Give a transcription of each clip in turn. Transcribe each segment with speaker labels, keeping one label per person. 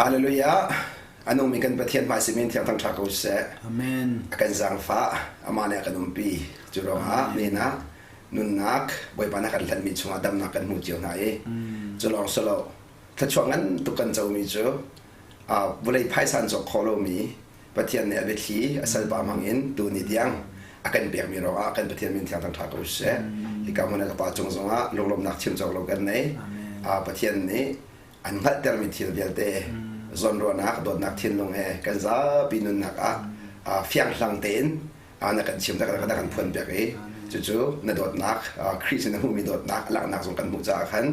Speaker 1: ฮาเลลูยาอันนู้นมีกันประเทศมาสิมินที่ทั้งทักอุเส
Speaker 2: อาเมน
Speaker 1: กันสังฟ้าอามาเนี่ยกันนุ่มปีจุรหะนี่นะนุนนักบ่อยปานักกันทันมีช่วงดำนักกันมุจเจียวไหนจุลองสโลถ้าช่วงนั้นตุกันจะมีจูบริษัทสันจกโคโลมีประเทศเนี่ยเวทีอาศัยบามังอินดูนิดยังอากันเบียงมีเราอากันประเทศมินที่ทั้งทักอุเสที่กำมันกับป้าจงสงะลงลมนักชิมจกลงกันไหนประเทศนี้อันนั้นเตอร์มิทีเดียลเตจนรัวนักโดนนักทิ้งลงกันจะปีนุนนักเฟียงหลังเต็นนักกันชิมนักกันพ่นเบียกจู่ๆนักโดดนักคริสต์นักมีโดดนักหลังนักสงกันมุจาขัน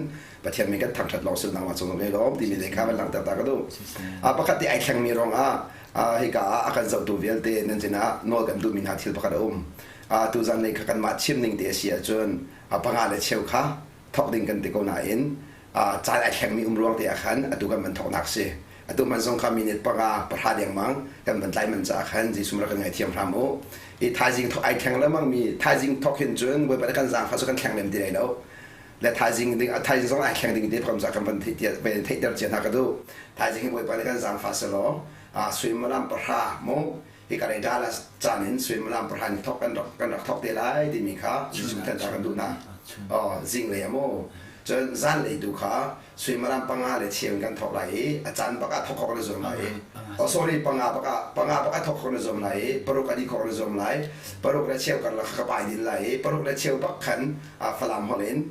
Speaker 1: ประเทศมีกันทางชัดลองสื่อนักมาส่งไปล้อมที่มีเด็กข้าเป็นหลังแต่ตากระดูปกติไอ้แข่งมีรองให้กับอาการจะดูเวลเตนั่นจีน่านอกันดูมินหาทิลปกระดุมตัวจันเลยกันมาชิมหนึ่งเดียเสียจนปังอาเลเชียวข้าทอกดิ่งกันติโกนาอินจ่ายไอ้แข่งมีรวงเดียขันตัวกันมันทอกนักเสียตัวมันส่งคำมินิตปะกาประธานอย่างมั้งกันบรรลัยมันจะขันที่สมรักกันไงเทียมพรามโออีท้ายจริงไอแข่งแล้วมั้งมีท้ายจริงทอกเห็นจนไว้ไปกันสั่งเขาสุกันแข่งเล่มดีเลยแล้วและท้ายจริงส่งไอแข่งดิ่งที่พร้อมจะกันเป็นที่เป็นที่เดียร์เจนนักดูท้ายจริงไว้ไปกันสั่งฟาสโลสวยมาลำประธานโมที่กันได้ละจานินสวยมาลำประธานทอกกันทอกเดลัยที่มีค่ะที่สุดท้ายจะกันดูนะจริงเลยโมจนจันเลยดูค่ะสวยมาลำปังอาเลยเชียงกันทอกไหลอาจารย์ปากาทอกคนละส่วนไหลsorry ปังอาปากาทอกคนละส่วนไหลปรุกอดีคนละส่วนไหลปรุกและเชียวกันละขบายดินไหลปรุกและเชียวปักขันฝรั่งฮอลแลนด์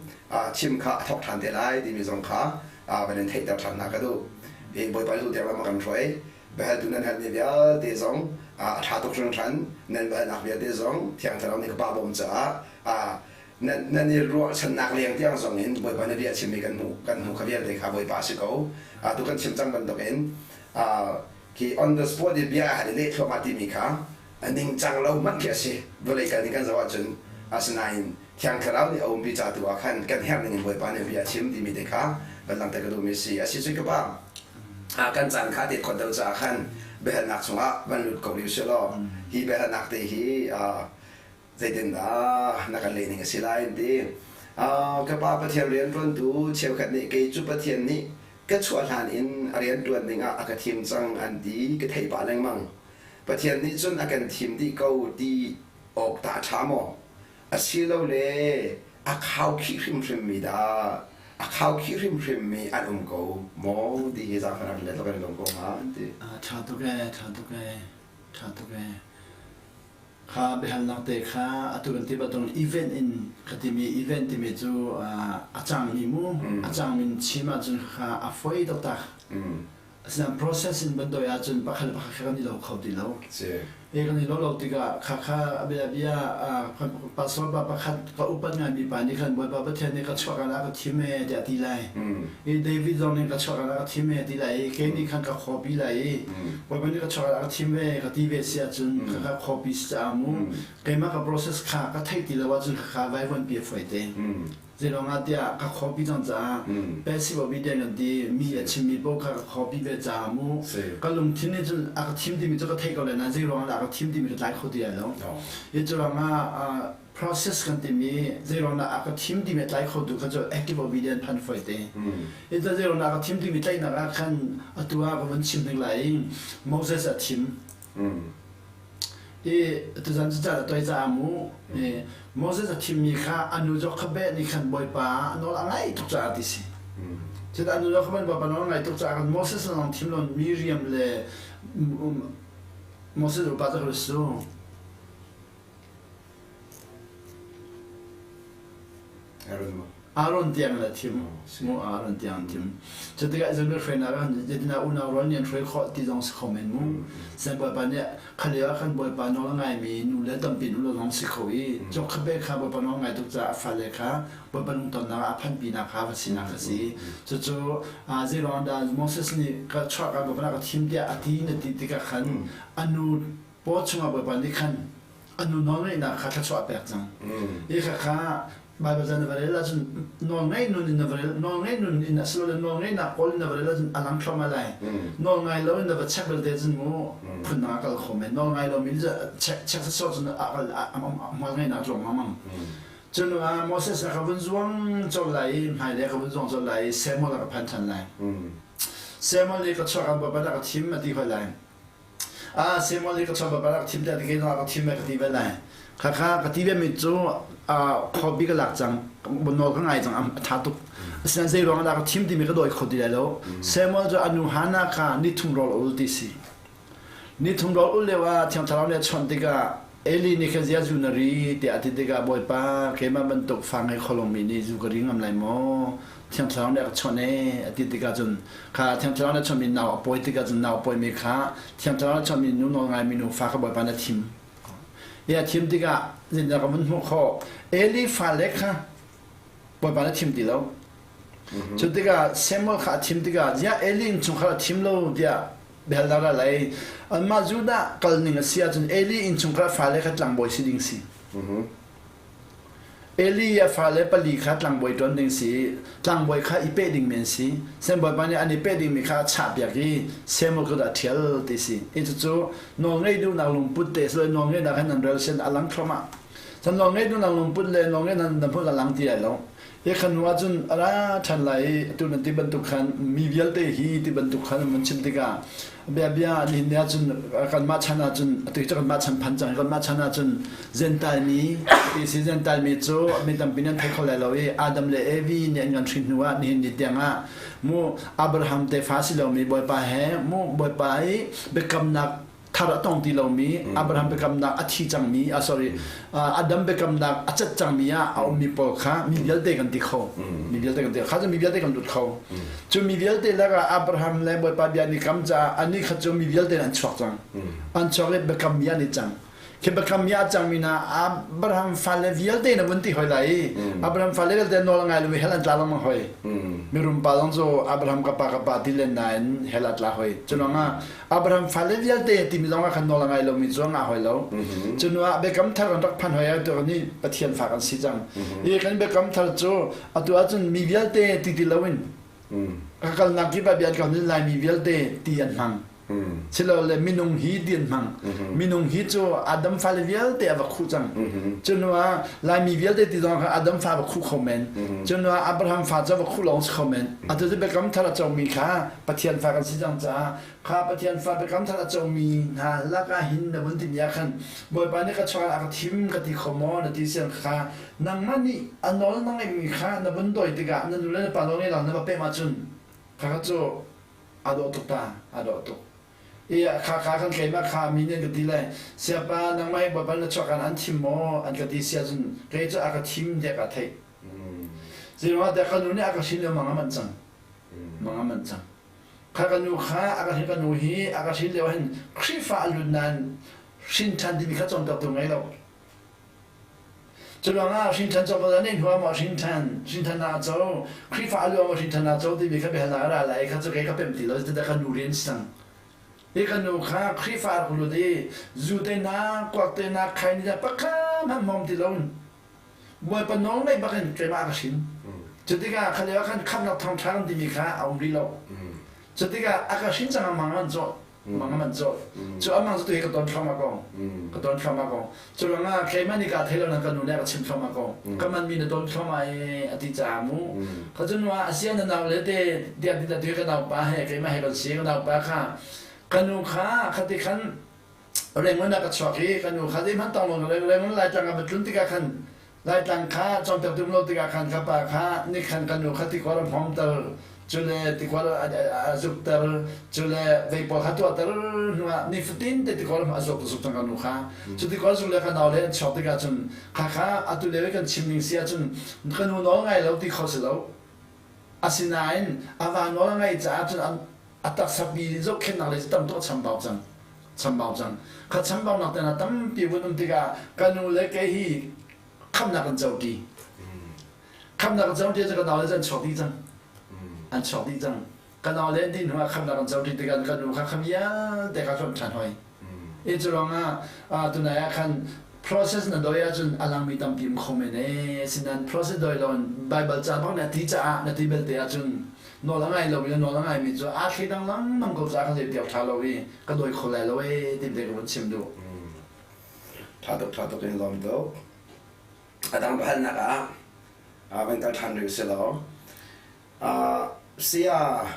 Speaker 1: ชิมค่ะทอกทานเดลัยที่มีสองค่ะเป็นเทคนิคทางนักดูบ่อยไปดูเดี๋ยวเรามากันช่วยแบบดูนั่นเนี่ยเดี๋ยวเดี๋ยวส่งถ้าตกลงฉันนั่นแบบนักเรียนเดี๋ยวส่งที่อังกฤษเราเนี่ยก็บ้าบอมจ้านั่นนี่รู้ฉันนักเรียนที่อังกฤษเนี่ยบ่อยไปเนี่ยเรียนชิมกันหูขบวนเลยค่ะบ่อยไปสิเขาทุกคนชิมจังบันตกเองที่ on the spot เบียร์หาเล็กเข้ามาที่มีค่ะอันนี้จังเรามันแค่สิบริการนี้กันจะว่าจนสนายที่อังกฤษเราเนี่ยเอาไปจัดตัวกันแห่งหนึ่งบ่อยไปเนี่ยเบียร์ชิมที่มีเด็กค่ะบันลังแต่ก็ดูมีสิสิสุดก็บ้างกันจันขาติดคนเดินจากขันเบลนักสงะบรรลุกอลิวเชลล์ฮีเบลนักเตฮีใจเด่นนักเล่นนี่สิลายดีก็ป้าประเทศเรียนรุ่นดูเชี่ยวกันนี่เกจุประเทศนี้ก็ชวนหานอินเรียนรุ่นนี่อากาศทีมจังอันดีก็ไทยบ้านแรงมั่งประเทศนี้จนอากาศทีมที่เขาดีออกตาช้ามอสิเราเลยข้าวขี้ริมมีดาข้าวขี้ริมมีอันกูมองดีจากขนาดเล็กตัวเป็นกูมาดี
Speaker 2: ชาตุเกข้าไปหันนักเตะข้าตุกันที่บัดตรงอีเวนต์อินคดีมีอีเวนต์ที่มีจูอาจารย์มีมูอาจารย์มีชิมาจนข้าอฟอยดตาสิ่ง process บันโดยอาจารย์ปักกันนี่เราเข้าดีแล้วกันนี่เราติกะข้าเบียปัสสาวะปักขัดก็อุปนิสัยมีปานิขันบ่อยประเทศนี้ก็ช่วยกันแล้วก็ทีมเดียดีเลยเดวิดจอนนี่ก็ช่วยกันแล้วก็ทีมดีเลยเกนี่ขันก็ขอบีเลยบ่อยนี้ก็ช่วยกันแล้วก็ทีมก็ทีเวเสียจนก็ขอบีสามูเกมาก็ process ข้าก็ไทยดีแล้วว่าจนข้าไว้วันเบียร์ไฟเดย์เจ้าหน้าที่ก็ขอบีจังจ้าเป็นสิบวิเดียนดีมีชิมีพวกก็ขอบีเวจามูก็ลงที่นี่จนอาทีมที่มีจะก็เทก็เลยนะเจ้าหน้าที่ทีมที่มีหลายคนเดียวแล้วยิ่งจะว่าprocess กันที่มีเจ้าหน้าที่ทีมที่มีหลายคนดูก็จะ active obedient พันไฟเดย์ยิ่งจะเจ้าหน้าที่ทีมที่มีหลายนักขันตัวก็มันชิมหนึ่งหลาย Moses ทีมตัวจันทร์จะตัวจามูMoses ทีมมีข้าอนุจกขบนี่ขันบ่อยป้านอลอะไรทุกจ่าดิสิจะอนุจกขบบ่อยป้านอลอะไรทุกจ่ากัน Moses นั่งทีมลอนมิริยมเลย Moses รู้ป่ะจะรู้สึกAaron tiang la tim mo Aaron tiang tim jadi kan zaman friend ara jadi na una ron yang free khot ti dong komen mu sen boy ban ya khalia kan boy ban no ngai mi nu le dam pin lu long si khoi jok khabe kha boy ban no ngai tu cha fa le kha boy ban ton na phan pi na kha si na kha si chu chu zero da Moses ni ka chwa ka boy ban ka tim dia ati na ti ka khan anu po chunga boy ban ni khan anu no ngai na kha chwa pe chang e kha Mai baca navarela jun nongai nun in navarela nongai nun in aslo nongai na kol navarela jun alang klama lai nongai lo in navar chakbel de jun mo punna kal khome nongai lo min ja chak so jun akal amalngai na jong mamang jun Moses ka bun zuang jol lai mai le ka bun zuang jol lai semo la ka pan chan lai เซมอลลีก็ชอบกับบ้านกับทีมมาที่คนไรเซมอลลีก็ชอบกับบ้านกับทีมแต่ที่กินกับทีมมาที่เป็นไรข้ากับที่เป็นมิจูขอบีก็หลักจังบนนอก็ง่ายจังท้าตุกสิ่งที่เรากับทีมที่มีก็โดยคนเดียวแล้วเซมอลจะอนุหานาค่ะนี่ทุ่มรออุลติสีนี่ทุ่มรออุลเลยว่าที่เราเนี่ยชนติกาเอลีนี่แค่จะจูนรีที่อาทิตย์ก็บ่อยป้าเคมาบรรทุกฟังให้คอลมีนี่จูกริ่งอะไรมั้งที่เราเนี่ยชนเออาทิตย์ก็จนข้าที่เราเนี่ยชนมีนาวป่วยที่ก็จนนาวป่วยมีข้าที่เราเนี่ยชนมีนู่นงานมีนู่นฟ้าก็บ่อยป้าในทีมทีมที่ก็จินตนาการมันหัวข้อเอลีฟ้าเล็กค่ะบ่อยป้าในทีมที่เราจุดที่ก็เซมอลค่ะทีมที่ก็จะเอลีนจุงค่ะทีมเราเดียเบลดาราเลยอันมาจูด้ากลนิงเสียจนเอลีอินชุงกระฟ้าเล็กขัดหลังบอยสิดิงสีเอลีฟ้าเล็กปลีขัดหลังบอยตอนดิงสีหลังบอยข้าอีเป็ดดิงเมนสีเซมบอยปานนี้อันนี้เป็ดดิงมีข้าฉาบอย่างนี้เซมก็ได้เที่ยวดิสีอินจู่ๆน้องไอ้ดูนางลงพุทธเตสเลยน้องไอ้นักนันเรลเซนอลังครมาฉันน้องไอ้ดูนางลงพุทธเลยน้องไอ้นันพูดอลังที่ไหนแล้วขันว่าจนอะไรทันไหลตัวนั้นที่บรรทุกขันมีเวลเตฮีที่บรรทุกขันมันชิมติกาเบียเบียนี่เนี่ยจนกันมาชนะจนตัวจะกันมาชันพันจังกันมาชนะจนเซนตัลมีที่ซีเซนตัลมีโจมีตั้งปีนั้นที่เขาเลยเราอาดัมเลเอวีเนี่ยเงินชินนัวนี่นิดเดียงอ่ะมูอับราฮัมเตฟาสิเรามีบ่อยไปแห่มูบ่อยไปเบกำนักทารตองที่เรามีอับราฮัมเบกำนักอธิจังมีsorry อาดัมเบกำนักอจัดจังมีเอามีปอค่ะมีเดียลเตกันที่เขามีเดียลเตกันที่เขาจะมีเดียลเตกันดุดเขาจะมีเดียลเตแล้วก็อับราฮัมเลยบ่อยไปเบียนี่คำจะอันนี้เขาจะมีเดียลเตอันชอกจังอันชอกเลยเบกำมีอันนี้จังแค่เบกำมีอันจังมีนะอับราฮัมฟันเลยเดียลเตนะวันที่หอยไหลอับราฮัมฟันเลยเดียลเตนอนไงเลยเฮลันตาลมังหอยมีรุมปาลงโซอับราฮัมกับปาที่เล่นนายเฮลันตาหอยจนว่าอับราฮัมฟันเลยเดียลเตที่มีลงมาขันนอนไงเรามีจ้วงอาหอยแล้วจนว่าเบกำทารันรักพันหอยตัวนี้ปะเทียนฝากกันสิจังยี่กันเบกำทาร์โจอัตัวจนมีเดียลเตที่เราวินกันนักที่แบบยันกันนี่ลายมีเดียลเตที่ยันมังเชลล์เลยมินุงฮีเดียนมังมินุงฮีโจอาดัมฟาเลเวียลเตอวักคู่จังจนว่าลายมีเวียลเตติดองอาดัมฟาวักคู่คอมเมนจนว่าอับราฮัมฟาจะวักคู่ลองคอมเมนอันที่เบกำทาร์โจมีข้าปะเทียนฝากกันสิจังจ้าข้าปะเทียนฝากเบกำทาร์โจมีนะแล้วก็หินในบนที่นี้ขันบ่อยไปนี่ก็ชวนอาทิมก็ที่ขโมยที่เสียงข้านังมันนี่อันนั้นนั่งไอ้มีข้าในบนโดยที่กันนั่นดูแลปาลงนี่หลังนั่นมาเป็นมาจุนข้าก็จะอาดอตุกตาอาดอตุกข้าขันเขียนมาข้ามีเนี่ยก็ดีเลยเสียป้านังไม่บ่อยๆชอบกันอันทิมโมอันก็ดีเสียจนเกิดจะอาทิมเด็กอาทิตย์สิ่งว่าแต่กันนู้นเนี่ยอาชินเลยมังมันจังมังมันจังข้ากันนู้ข้าอาชินกันนู้ฮีอาชินเลยว่าเห็นคริฟ้าลุนนั้นชินทันที่มีข้าจงตัดตรงไหนเราจนว่าชินทันจบแล้วเนี่ยหัวมาชินทันนาโจคริฟ้าลุนมาชินทันนาโจที่มีข้าเป็นอะไรข้าจะเกิดข้าเป็นติดแล้วจะได้กันนู้เรียนสังกันนู้ข้าคริฟ้าลุนดีจูเตน่ากวาดเตน่าใครนี่จะปักข้ามมองที่เราบ่อยปนน้องไม่บังเอิญเกิดมาอาชินจุดที่ก็เขาเรียกว่าขั้นขับนักท่องเที่ยวที่มีค่าเอาดีเราจุดที่ก็อากาศชินจังมังมันโจจุดอันนั้นจุดที่ก็ต้นข้ามากองก็ต้นข้ามากองจุดนั้นเคยมันนี่ก็เทเลนักการนู่นเนี่ยก็ชิมข้ามากองก็มันมีในต้นข้ามาอธิจามูเขาจนว่าอาเซียนนั้นเอาเลยเดี๋ยวที่ก็เอาไปให้เคยมาให้กันเสียก็เอาไปค่ะกันนู่นค่ะคติขันเรื่องมันนักช็อกที่กันนู่นค่ะที่มันต้องลงเรื่องมันหลายจังกับจุดที่ก็ขันลายตังค่าจอมเติมตุ้มโลติกาขันขับปากค่านี่ขันกันอยู่ขัดที่กวาดพร้อมเตอร์จุเลที่กวาดอาซุกเตอร์จุเลเวปอขัดตัวเตอร์นัวนี่ฟุตินที่กวาดอาซุกตังกันอยู่ค่าจุดที่กวาดจุเลกันเอาเลยชอบที่กันจนค่าอัตุเลวิกันชิมนิงเสียจนกันอยู่น้องไงเราที่เขาเสียแล้วอาศินัยอาวานน้องไงจ้าจนอัตสับบีจกเข็นอะไรจะตั้มตัวชัมบาวจังขัดชัมบาวนักแต่ละตั้มปีวันนั้นที่กันอยู่เลยแกฮีคำนักกันเจ้าดีคำนักกันเจ้าดีจะกันเอาเลยจะชอบดีจังอันชอบดีจังกันเอาเลยที่หนูว่าคำนักกันเจ้าดีแต่กันหนูข้าคำยาแต่ข้าชอบฉันหอยจุลองตัวไหนคัน process นั้นโดยจนอลังมีตั้มพิมพ์คอมเมนต์สินั้น process โดยเราไบเบิลจะพักนาทีจะนาทีเบลเตียจนนอนละไงเรานอนละไงมีจ้าคิดดังลังน้ำก็จะกันเดียวท่าเราก็โดยคนเลยเราที่เด็กมันชิมดู
Speaker 1: ท่าตุกในลมโตอาดังพันนักเป็นการทันหรือเสลอ เสีย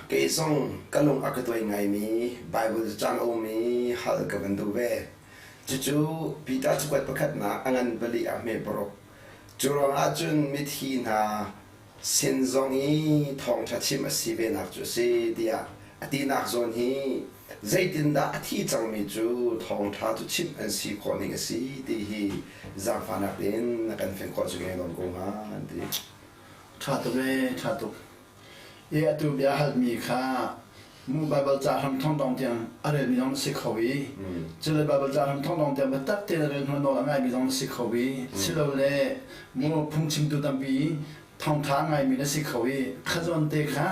Speaker 1: เกยส่งกะลงอักตัวไงมีไบเบิลจังโอมีฮัลกับมันดูเวจู่ๆปีตาจุกวัดประคัดนาอังันบลีอาเมบรกจุรองอาจุนมิทีนาเซนซองอีทองชัดชิมอสีเวนักจุเสียดีอาอดีนักโซนฮีใจดินดาอธิจังมีจูทองทัดจุชิมอันสีคนนี้สีดีฮีจังฟานักเด่นนักการเป็นคนจุเงลงกงฮาดี
Speaker 2: ชาตุเวชาตุเอตุเบียหัดมีค่ามูไบเบิลจ่าทำท่องตองเตียงอะไรมีน้องสิเขาวีจะเลยไบเบิลจ่าทำท่องตองเตียงมาตักเตลเรื่องนอนง่ายมีน้องสิเขาวีสิเราเลยมูพุ่งชิมตุตัมปีท่องทางง่ายมีน้องสิเขาวีข้าจวนเตะค่ะ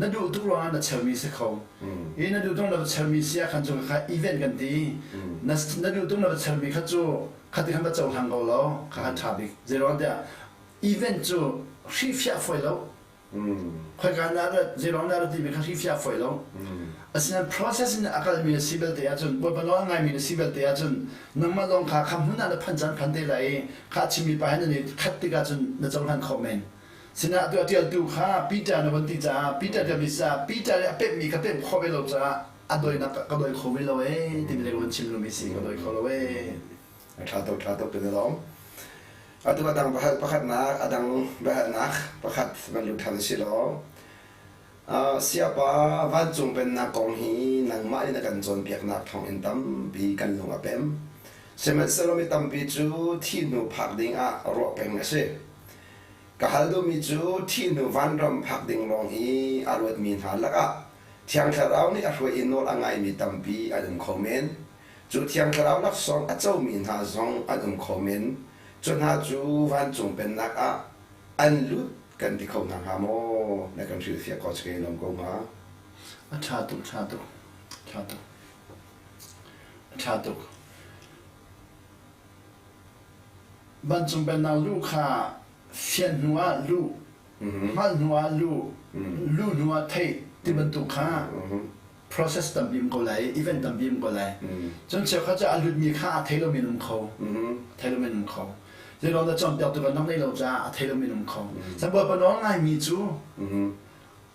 Speaker 2: นั่นดูทุกร้านนั่นเชลมีสิเขานั่นดูตรงนั้นเชลมีเสียขันจูข้าอีเวนต์กันดีนั่นดูตรงนั้นเชลมีข้าจูข้าที่ข้ามาเจ้าทางเราแล้วข้าชาบิกเจริญเดียอีเวนต์จูชีฟยาไฟแล้วค่อยการนั้นเจริญนั้นที่มีข้าชีฟยาไฟแล้วอันนั้น process ในอาการมีสิบเอ็ดเดียจนบนน้องง่ายมีสิบเอ็ดเดียจนนั่งมาลงข้าคำหุ่นนั้นพันจันพันเดลัยข้าชิมีไปให้นี่คัดติกาจนนั่งจงหันคอมเมนต์สินะตัวที่ดูข้าปีจานวันที่จ้าปีจานจะมีซาปีจานเป็ดมีข้าเป็ดข้อเวลจ้าอันโดยนักก็โดยข้อเวลที่มีเรื่องวันชิมลุมิสิก็โดยข้อเว
Speaker 1: ชาตุเป็นร้องอันตัวดังประคัดนักดังแบบนักประคัดมันอยู่ทันสิล้อเสียป้าวันจงเป็นนักกองฮีนังมาในกันจนเปียกนักทองอินตัมปีกันลงอาเป็มเสมัยสโลมิตัมปีจูที่หนูพักดิ่งรอเป็นเสกะฮัลโดมิจูที่หนูวันรำพักดิ่งรองฮีอารวดมีนหาลักเที่ยงคราวนี้อารวดอินโนละไงมีตัมปีอันคอมเมนต์จูเที่ยงคราวนักสองเจ้ามีนหาสองอันคอมเมนต์จนหาจูวันจงเป็นนักอันลุดกันที่เขาหนังหาโมในการชื่อเสียก็จะเกิดลงกงมา
Speaker 2: ชาตุบันจงเป็นนางลูกข้าเฟียนหัวลูกมันหัวลูกหัวเทที่บรรทุกข้า process ตั้มบีมก็ไหล event ตั้มบีมก็ไหลจนเช้าเขาจะอาลุดมีค่าเทโลเมนุ่มเขาเดี๋ยวเราจะจำเดี๋ยวตัวน้องในเราจะเทโลเมนุ่มเขาสมมติว่าน้องง่ายมีจู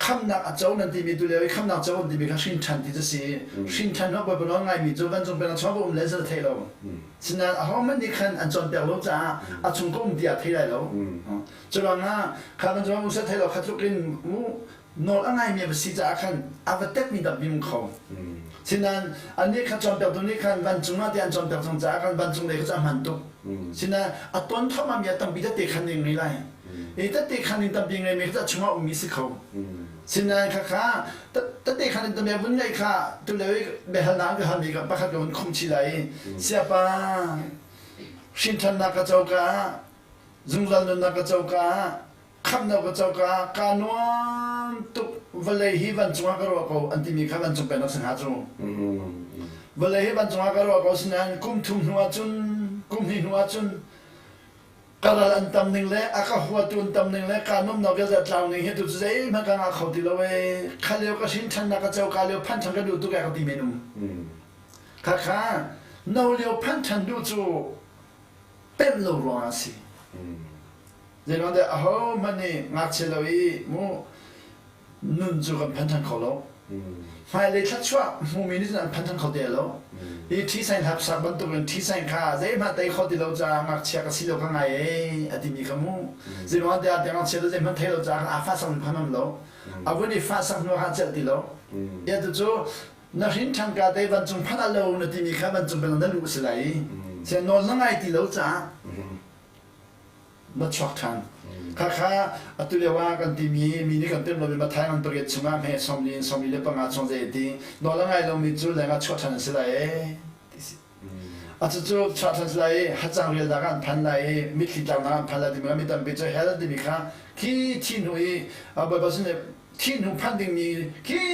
Speaker 2: คำนักเจ้านั่นที่มีตัวเลี้ยคำนักเจ้าที่มีข้าชินชันที่จะสีชินชันเขาบอกว่าน้องง่ายมีจูวันจงเป็นชอบเลเซอร์เทโลฉะนั้นเขาไม่ได้คันอันจำเดี๋ยวเราจะจงก็ไม่ได้เทได้แล้วจุดนั้นข้ามันจะมุ่งเสเทโลข้าทุกคนมุ่งนอนง่ายมีภาษีจะคันอาวัตเต็กมีดับบิมเขาฉะนั้นอันนี้ข้าจำเดี๋ยวตรงนี้คันวันจงมาที่อันจำเดี๋ยวตรงจะคันวันจงเลยก็จะมันตุกฉะนั้นตอนเขามามีตั้งบิดเตะคันยังไงล่ะแต่เตะคันยังตั้งยังไงมีก็จะช่วยมีสิเขาฉะนั้นข้าแต่เตะคันยังตั้งยังไงข้าตัวเลี้ยเบลนังก็ทำอีกปะข้าก็มันคงชิไลเสียป้าชินทันนักเจ้ากาจุงจันนักเจ้ากาคำนักเจ้ากาการวนตุกวันเลยฮีวันจงกรวเขาอันที่มีข้าวันจงเป็นนักสังหารจงวันเลยฮีวันจงกรวเขาฉะนั้นกุมทุ่มหัวจุนกุมหินหัวจุนกระลันตำหนึ่งเลยอาคาหัวตุนตำหนึ่งเลยการนุ่มนกจะจางหนึ่งเห็นตุใจมันก็งาเขาตีละเว้ข้าเลี้ยวก็ชินชันนักเจ้าข้าเลี้ยวพันชันก็ดูตุกแกเขาตีเมนูข้าเราเลี้ยวพันชันดูจูเป็นโลร้อนสิเดี๋ยวนั้นเดี๋ยวมันนี่งัดเชลวีมูนุ่นจูกันพันชันเขาแล้วไม่เลยถ้าชัวมูมินิสนั้นพันชันเขาเดียวแล้วที่ใส่ทับสับบันตุกันที่ใส่ข้าเดี๋ยวมาแต่เขาที่เราจะงัดเชียร์ก็สิเราข้างในอดีมีขมูเดี๋ยวนั้นเดี๋ยวงัดเชียร์เดี๋ยวมันเทเราจะอาฟ้าสังพันธุ์แล้วอาวันนี้ฟ้าสังนัวหันเจติแล้วเดี๋ยวจู่นักหินทางการเดี๋ยววันจงพันธุ์เราในที่มีข้าวันจงเป็นนั่นรู้สิไรเช่นนอนนั่งไงที่เราจะมาช็อกทันข้าตัวเรียกว่ากันที่มีนี่กันเต็มเราเป็นมาไทยมันตัวเรียกช่วงนั้นให้สมลีเล็บงาช่วงเจดีนอนง่ายเรามีจุดแรงช็อกทันสิไรจุดช็อกทันสิไรฮัจจังเรียนดักันพันไรมิตรจังดักันพันไรที่มันมีตั้งเป็นเจ้าเฮลที่มีข้าที่หนุ่ยแบบว่าสิ่งที่หนุ่มพันธุ์มีที่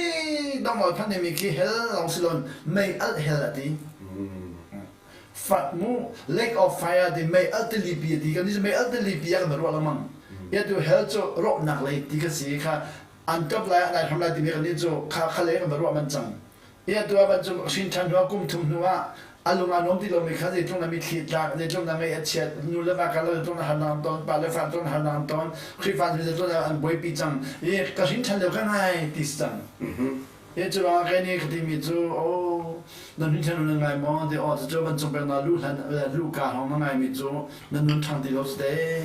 Speaker 2: ต้องเอาพันธุ์มีที่เฮลลองสิลอนไม่อัลเฮลที่ฝักมูเล็กออฟไฟร์ที่ไม่อัลติลิปีที่กันนี่ไม่อัลติลิปีกันมารู้ละมั้งยาดูเฮลโจรบหนักเลยที่ก็สิค่ะอันกับไรอะไรทำไรที่มีกันนี่โจข้าเล็กกันมารู้มันจังยาดูว่ามันจะชินชันหัวกุมทุ่มหัว อารมณ์อารมณ์ที่เรามีขั้นในตรงนั้นมีขีดจากในตรงนั้นมีเฉียดนู่นแล้วมากันเราตรงนั้นหันน้ำตอนปลาเลยฟันตรงนั้นหันน้ำตอนคลิฟันในตรงนั้นอันบวยปีจังกระชินทันเดียวกันไงติสจังจุฬาแค่นี้คือที่มีจูโอ้นั่นนี่ฉันนึกไงมองที่อ๋อจะจูมันจงเป็นนาลูกลูกกาของนั่นไงมีจูนั่นนู่นทางที่เราเสด็จ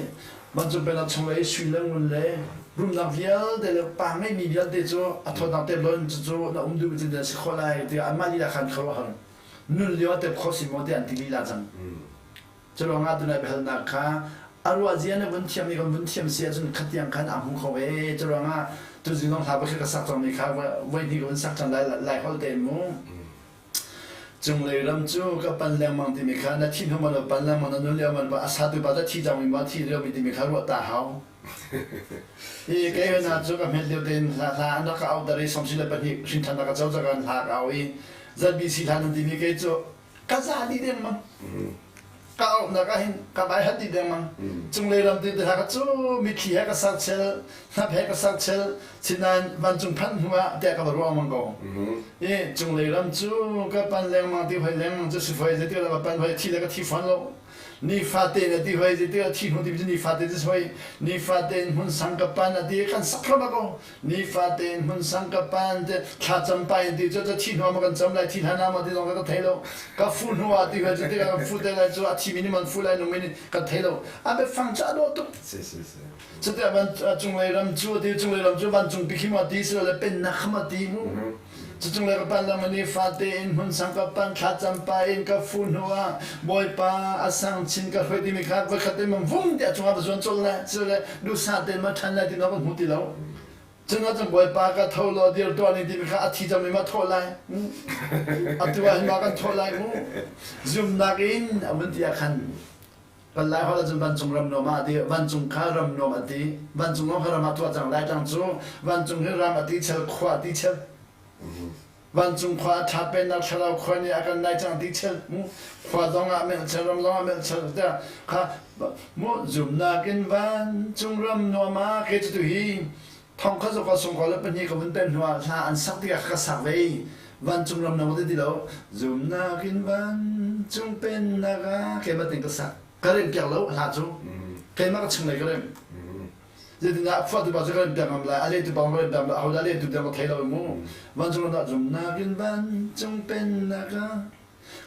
Speaker 2: มันจงเป็นนาชงเลยสุเรื่องมันเลยรุ่มน้ำเลี้ยวแต่เราปางไม่มีเลี้ยวเดจูอัฐนักเตลอนจูน่าดูจะได้สิขออะไรที่อามาลีละขันเขาหันนู่นเลี้ยวแต่พอสิโมเดอันที่ลีลาจังจุฬางาตุนายเบลนักค่ะอารวาเจียนวันเทียมนี่ก็วันเทียมเสียจนขัดยังขันอ่างของเขาจุฬางาตัวจริงน้องทำไปแค่สักจังนี่ครับวันนี้ก็สักจังหลายเขาเต็มมุ้งจงเลยรำจูกับปันแรงมังที่มีค่ะนาทีนู้มันปันแรงมังนั่นเลี้ยวมันว่าอาสาตุบัตรที่จังมีมาที่เรียวมีที่มีค่ะรัวตาเขาแกเห็นนะจูกับเห็นเดียวเดินลาอันนั้นก็เอาแต่เรื่องสมศิลปะนี่ชินทันนักเจ้าจากการหากเอาจะมีสิทธิ์นั้นที่มีแกจูก็จะดีเด่นมั้งก็เอานักเห็นก็ไปหัดดีเด่นมั้งจงเลยรำที่เด็กก็จูมีขี้ให้ก็สักเชลนับให้ก็สักเชลสินั้นวันจงพันหัวแต่ก็รู้ว่ามันก็จงเลยรำจูกับปันแรงมังที่ไฟแรงมังจะสุดไฟจะที่เราปันไฟที่แล้วก็ที่ฟันเรานี่ฟาเตนที่ไฟจะที่ที่คนที่เป็นนี่ฟาเตนจะไฟนี่ฟาเตนหุ่นสังกัปปันที่กันสักครั้งก็นี่ฟาเตนหุ่นสังกัปปันจะขาดจำไปที่จะที่หัวมันกันจำเลยที่หน้ามันที่ตรงก็เทโลก็ฟุ้งหัวที่ไฟจะที่กันฟุ้งได้เลยจะอาทิตย์นี้มันฟุ้งเลยนุ่มนี่ก็เทโลอาไปฟังจ้าโดตุจะที่มันจงเลยรำจูที่จงเลยรำจูมันจงพิคิมาดีสุดเลยเป็นนักมาดีมูจงเลยกับปันละมันนี่ฟาเตนหุ่นสังกัปปันขาดจำไปก็ฟุ้งหัวบอยป้าอาสังชินก็เฮ้ยที่มีขาดว่าขัดเต็มมันฟุ้งเดี๋ยวจงเอาไปส่วนจงเลยจะเลยดูซาเตนมาทันเลยที่น้องมันหุ่นที่เราจงเอาจงบอยป้าก็เท่าเราเดียวตัวนี้ที่มีขาดอาทิตย์จะไม่มาเท่าไรอาทิตย์ว่ามากันเท่าไรมูจุ่มนักอินมันที่อาคันปัญหาเขาจะบรรจงรำนมาดีบรรจงขารำนมาดีบรรจงน้องขารำตัวจังไรจังจูบรรจงให้รำมาดีเชลขวาดีเชลวันจุงขวาทับเป็นนักชลาวคนนี้อาการได้จังดีเชลขวาต้องอาเมลเชลรำต้องอาเมลเชลเดียข้ามุจุ่มนักินวันจุงรำนมาเกิดตุฮีท่องข้าสุขสงฆ์แล้วเป็นยี่กับมันเป็นหัวชาอันสักที่ข้าสักไว้วันจุงรำนมาได้ดีแล้วจุ่มนักินวันจุงเป็นนักเกี่ยมาติงก็สักก็เริ่มเกี่ยวแล้วหาจูเกี่ยมาก็ชิงเลยก็เริ่มjadi nak fat tu pasal kan dalam lah, alih tu bangga dalam, awal alih tu dalam thailand mu, wanjung nak jom nakin wanjung pen naga,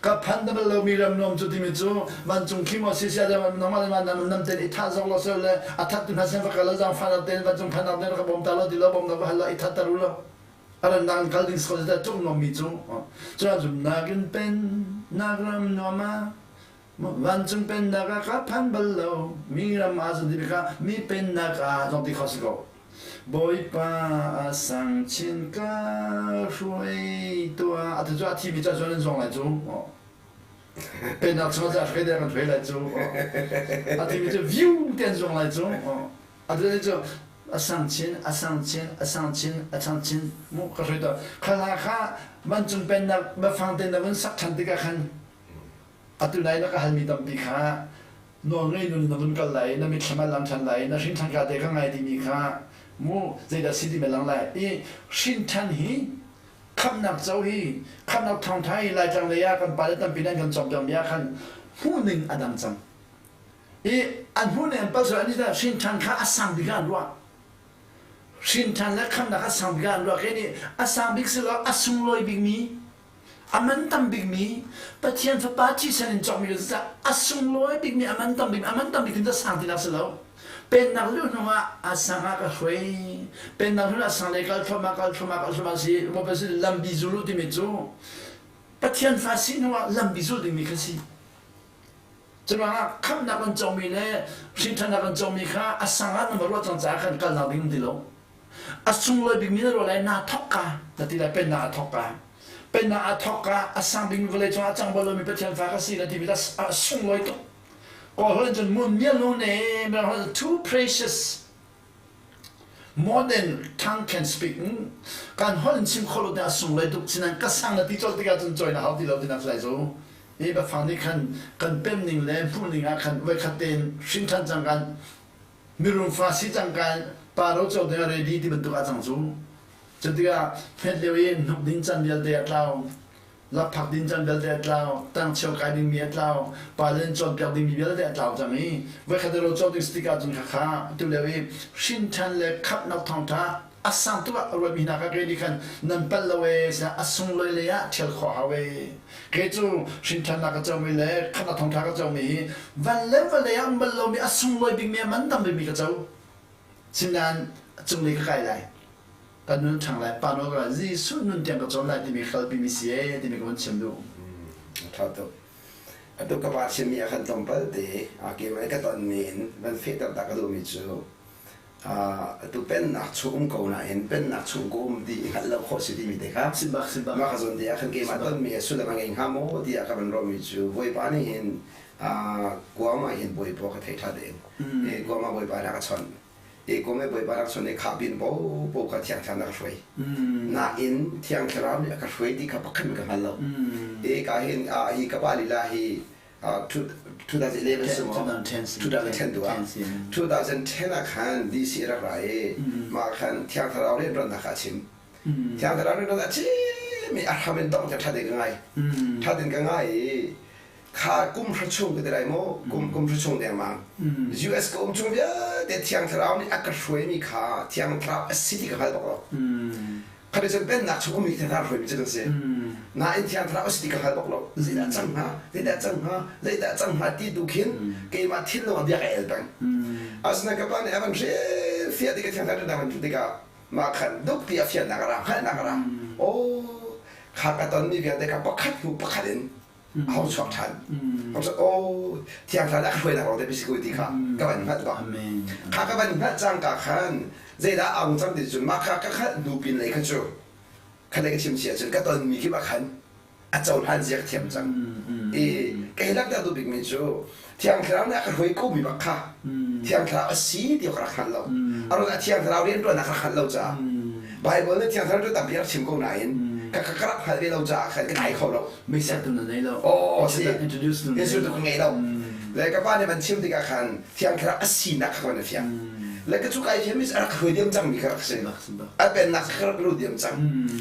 Speaker 2: kapan dah belum miram nom tu timin tu, wanjung kimo sisi ada normal mana nam ten itah zong lo sel, atat tu nasi fakal zong fan ten wanjung fan ten ka bom talo di lo bom na bahal itah taru lo, ada nang kalding sekolah dah tu nom itu, jadi jom nakin pen nagram normal. วันจึงเป็นนักขับพันบลลูมีรำอาสุดิบิกามีเป็นนักอาจงที่เขาสิโกบอยป้าสังชินกาช่วยตัวอาจจะว่าที่มีเจ้าชนส่ง来จูเป็นนักชนจะช่วยเดินกันช่วย来จูอาจจะมีเจ้าวิวเดินส่ง来จูอาจจะเจ้าสังชินมุขช่วยตัวข้าข้าวันจึงเป็นนักมาฟังเต้นนักวันสักชันติกาขันอัตุนัยนักหันมีตั้มปีข้านวงเงินนุนกันไหลนั่นมีขมาลังชันไหลนั่นชินทันกาเด็กข้างในที่มีข้ามูใจดัชสิเมลังไหลอีชินทันฮีคำนักเจ้าฮีคำนักทองไทยลายจังเลยกันไปแล้วตั้มปีนั้นกันจอมจอมยากันผู้หนึ่งอดัมจังอีอันผู้หนึ่งปัจจุบันนี้นะชินทันข้าอสังบิการรัวชินทันและคำนักอสังบิการรัวแค่นี้อสังบิกสิลอสุงลอยบิกมีอามันตั้มบิกมีปะเทียนฟ้าป้าที่ฉันจอมอยู่จะอาสุงลอยบิกมีอามันตั้มบิกถึงจะสั่งที่นักสลาวเป็นนักเรื่องว่าอาสังหากช่วยเป็นนักเรื่องอาสังเลยก็เข้ามาสิว่าเป็นสิลำบิจูรุที่มีจูปะเทียนฟ้าสินัวลำบิจูรุที่มีกันสิจะว่าคำนักกันจอมีเนี่ยสิ่งที่นักกันจอมีค่ะอาสังหามันรู้จังจากกันนักบิกมีแล้วอาสุงลอยบิกมีเราเลยนาทอกกาแต่ที่ได้เป็นนาทอกกาเป็นนาทอกกาอาสังบิงวิเลจงอาจังบอลมีเป็นเทียนฟ้าก็สินาทีวิลาสุ่งลอยตัวก็เห็นจนมุนเมียลูเน่มัน too precious more than tongue can speak การเห็นชิมโคโลเดอาสุ่งลอยตัวสินั้นก็สั่งนาทีจอดที่การจนจอยนะเขาที่เราที่นักไล่จูนี่แบบฟังนี่กันเป็นหนึ่งเลยผู้หนึ่งอาคันไว้ขัดเต็นชิงทันจังกันมีรุ่งฟ้าสิจังกันปาโรจอดเนี่ยเรดี้ที่บรรทุกอาจังจูจนที่ก็เพชรเลี้ยนนุกดินจันเดียดเดียดเรา รับผักดินจันเบลเดตเราตั้งเชียวกายดินเมียเราปาเลนจนเบลดินมีเบลเดตเราจังนี้เวคเดโรจอดิสติกาจุนข้าตุเลวีชินทันเลขับนักท่องท่าอาสังตัวรวมมีนักเรียนกันนั่นเป็นละเวสนะอาสุงเลยเลยะเชลขอฮาเวเกจูชินทันนักเจ้ามีเลยขับนักท่องท่าก็เจ้ามีวันเล่วันเลยอันเป็นเรามีอาสุงเลยบิงเมียมันตั้งไม่มีก็เจ้าสินั้นจุงเลยก็ใครได้กันนู้นทางไรปานว่าจีสุนุ่นเตียงก็จงไรที่มีเขาพิมิเสียที่มีคนเชื่อมดู
Speaker 1: ท้าตัวตัวกบฏเชื่อมีขันตรงไปดีเกี่ยวกับตอนนี้มันฟิตตัดกระดูกมิจูตัวเป็นนักชุ่มกูน่ะเห็นเป็นนักชุ่มกูดีขันเราโคตรดีมีเด็กครับ
Speaker 2: สิบ
Speaker 1: มาขจรเดียขันเกี่ยวกับตอนมีสุดมันเองห้ามโอ้เดียกับมันรอมิจูบอยปานี่เห็นกัวมาเห็นบอยปอกเททัดเองกัวมาบอยปานักชนก็ไม่บอยปานักชนในขับบินโบก็เที่ยงทางนักช่วยน่าอินเที่ยงคราวเนี่ยก็ช่วยที่ขับขันกับมันเราก็เห็นกับบาลีลาฮี2011 2010 ตัว2010 อาคารดีซีรักไรมาอาคารเที่ยงทาราวเรียนรันนักชิมเที่ยงทาราวเรียนรันนักชิมมีอาคารเป็นต้องจะทัดเด็กง่ายทัดเด็กง่ายข้ากุมพระชงก็ได้โมกุมพระชงเดียมัง US กุมชงเดียแต่เที่ยงทาราวนี่อากาศช่วยมีข้าเที่ยงทาราวสิที่ก็ให้บอกข้าได้จำเป็นนักชงมีแต่ทาราวช่วยมีเจ้าเสียน่าอินเที่ยงทาราวสิที่ก็ให้บอกเราเสียจังฮะเสียจังฮะเสียจังฮะที่ดูขินเกี่ยมาทิ้งลงเดียกเอลบังอาสนะกับบ้านเอวันเช่เสียที่ก็เที่ยงทาราวมันจุดที่ก็มาขันดุกที่เสียนักราให้นักราโอ้ข้าก็ตอนนี้เพียงแต่กับปักขัดหูปักขัดเองเขาชอบทันเขาจะโอ้เที่ยงทาราวช่วยนักเราได้พิสูจน์ที่ข้ากับวันนั้นก็ข้ากับวันนั้นจังกับขันเจด้าเอาจังที่จุดมาข้าก็ขันดูบินเลยขันจูขันเลยก็ชิมเสียจนก็ตอนมีคิดว่าขันอาจารย์ฮันเสียเทียมจังก็เห็นแล้วดูบินไม่จูเที่ยงทาราวเนี่ยก็ช่วยกู้มีบักข้าเที่ยงทาราวสีเดียวกับขันเราเอาละเที่ยงทาราวเรียนด้วยนักขันเราจ้าไบเบิลเนี่ยเที่ยงทาราวด้วยตามเพียรชิมกู้ไหนก็กระหันไปเราจ้าขันก็ไหนเขาเรา
Speaker 2: ไม่ใช่ตัวนั้นเรา
Speaker 1: โอ้สิ
Speaker 2: introduce ตัว
Speaker 1: นี้ตัวไงเราแล้วก็บ้านเนี่ยมันชิมที่กับขันเที่ยงทาราวสีนักขันเนี่ยเที่ยงแล้วก็ทุกไอ้เช่นมิสอะไรคุยเดียมจังมีกระเซ็นเป็นนักกระดูเดียมจัง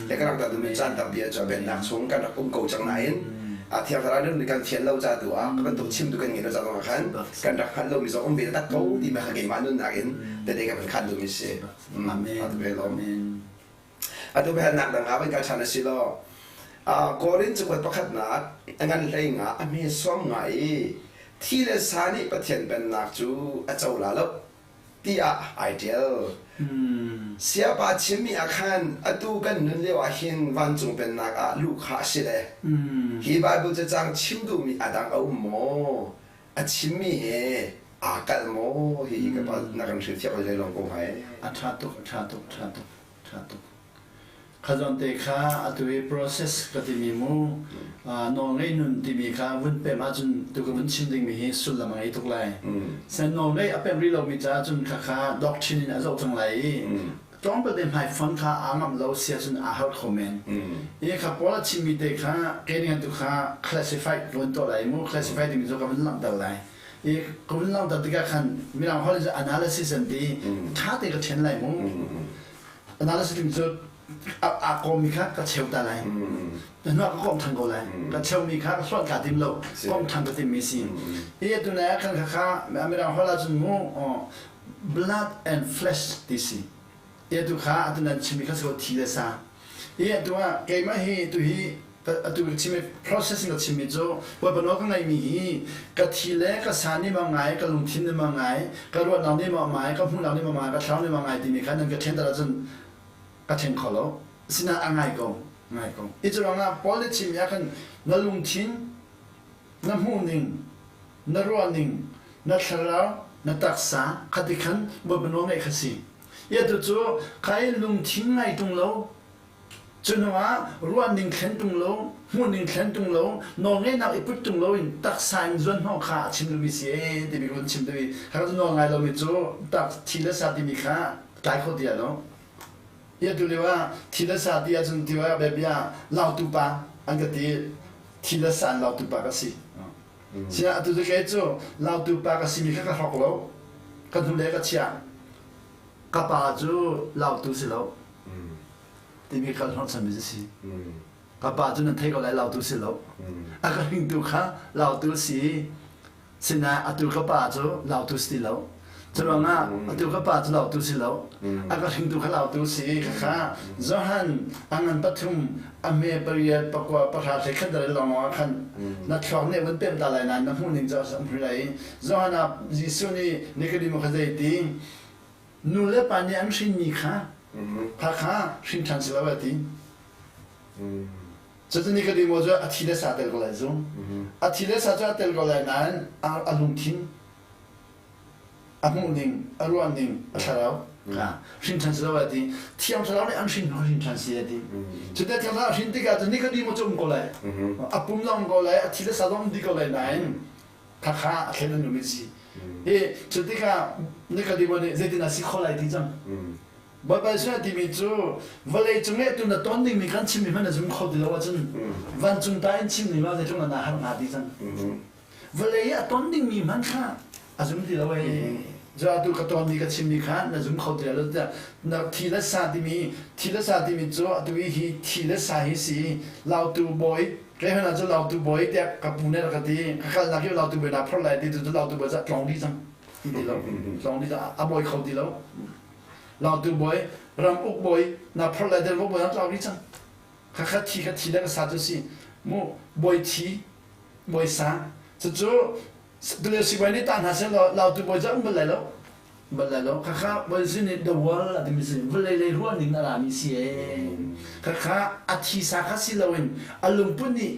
Speaker 1: แล้วก็นักตัดมีจันตับเบียจะเป็นนักสงกันนักอุ้มเก่าจังไหนเที่ยงทาราวเนี่ยในการเทียนเราจ้าตัวก็เป็นตัวชิมตัวกันเงี้ยเราจ้าตรงขันกันรักขันเรามีสองอุ้มเบียตัดเขาที่มาขายมันนู่นนักเองแต่เด็กก็เป็นขันตัวมิเซ่
Speaker 2: อาเมน
Speaker 1: อัตเบลล์อัตเบลล์นักดังอาเป็นการชันสิโลกอรินจะเป็นประคัดนักงั้นเลยงะมีสองไงที่เลสานีประเทศเป็นนักจูอาจารย์ลาลที่ไอเดียลเสียบาชิมีอาคารตูกันนั่นเรียกว่าหินวันจงเป็นนักลูกค้าสิเลยฮีบายบุจะจังชิมดูมีอาดังเอาโมชิมีเฮอากันโมฮีก็เป็นนักการศึกษาไปเลยลงกงไห้
Speaker 2: ชาตุขจรเตค้าตัว process ก็ที่มีมูน้องไอ้นุ่นที่มีข้าวุ่นเป็นมาจนตัวก็วุ่นชิมดิ้งมีให้สุดละมั้งทุกไรเส้นน้องไอ้เป็นรีโลมิจ้าจนข้าดอกชินินอาจจะจังไรจ้องประเด็นให้ฟังข้าอ่างเราเสียจนอาหารคอมเมนต์ยังข้าพอละชิมิเตค้าเกี่ยงตัวข้า classify วันตัวไรมู classify ที่มีตัวก็วุ่นหลังตัวไรก็วุ่นหลังตัวที่ข้ามีเราเขาเรียก analysis อันที่ข้าเด็กก็เช่นไรมู analysis ที่มีตัวกรมมีค่าก็เชี่ยวตาเลยแต่นอกก็กรมทางกูเลยก็เชี่ยวมีค่าก็ส่วนการดิมโลกรมทางก็ดิมมีสิตัวนี้คันค่าไม่เราเขาเราจะมู blood and flesh ดิสิตัวค่าตัวนั้นชิมิค่าสิ่งที่เลสาตัวเกี่ยมาฮีตัวฮีตัวชิมิ processing ก็ชิมิโจว่าบนนั้นก็ไงมีก็ทีเล็กก็สารนี่มาไงก็ลงทิ้งนี่มาไงก็รวดเรานี่มาไงก็พุ่งเรานี่มาไงก็เท้านี่มาไงที่มีค่านั่นก็เช่นแต่ละจนก็เช่นเขาแล้วสินะง่ายกงอีจงอ่ะพอลิชิมยากันนั่งลุงทิ้งนั่งหูนิ่งนั่งรัวนิ่งนั่งเฉลียวนั่งตักษาขัดขันบ่เป็นว่าไงขสิยาตัวจู่ใครลุงทิ้งไงตรงแล้วจนว่ารัวนิ่งเข็นตรงแล้วหูนิ่งเข็นตรงแล้วน้องไงนักอีพุทตรงแล้วตักษาอินจวนห้องข้าชิมดูวิเศษที่มีคนชิมดูวิหากน้องไงเราไม่จู่ตักทีละสัตว์ที่มีข้าตายคนเดียวเนาะตัวเรียกว่าทีละสัตว์ที่อาจจะที่ว่าแบบนี้เล่าตุปาอันก็ที่ทีละสัตว์เล่าตุปาก็สิฉะนั้นตัวที่เกิดจู่เล่าตุปาก็สิมีแค่หักแล้วก็ดูแลก็เชี่ยก็ป่าจู่เล่าตุสิแล้วที่มีการทำสมิสิก็ กบาจุนันเทก็เลยเราตุสิโลอากาหิงตุค่ะเราตุสีสินะอตุกบาจุเราตุสิโลจรวงอ่ะอตุกบาจุเราตุสิโลอากาหิงตุค่ะเราตุสีค่ะจอหันอันนั้นปฐุมอเมริกาปกว่าประชาชนขันเดินลงมาขันนักข่าวเนี่ยมันเป็นตาลายนั้นน้ำหูนิ่งจะสัมผัสได้จอหันอ่ะยิสุนี่นี่ก็ดีมุขใจดีนูเลปานี่อันชินมีค่ะค่ะชินชันสิลาวดี这是你个的么子？啊，提了啥得过来种？啊，提了啥子得过来难？啊龙庭，啊木宁，啊软宁，啊啥了？啊，生产是外地，天上的安心和生产是的。就在天上生的个，你个的么种过来？啊，不弄过来，啊提了啥东西过来难？他看看得努力些。诶，就这个那个的么呢？这的那是后来的种。Bapak saya di meja, walai cungai tu na tonding mi kan cimi mana zum kau di lawa cun, van cun tain cimi mana tu na nahar ngadi cun, walai ya tonding mi man ka, azum di lawa ye, jadi tu kata ni kat cimi kan, na zum kau di lawa tu, na tila sadi mi tu, tu ihi tila sahi si, lau tu boy, kaya na tu lau tu boy dia kapune kati, kakal nak yo lau tu boy na perlai di tu lau tu boy zat long di cun, di lawa, long di cun, aboy kau di lawa. เราดูบ่อยรำอุกบ่อยนับพลายเดินบ่อยนับเราดิจังข้าทีแล้วก็สาธุสิมูบ่อยทีบ่อยสาจู่ดูเลยสิวันนี้ตานหาเสเราดูบ่อยจะอุ้มอะไรแล้วข้าบ่อยสิเนี่ยเดวอลอะไรมิสิบ่เลยรู้ว่านี่น่ารักมิสิข้าอาทิสาข้าสิเราเองอารมณ์ปุ่นนี่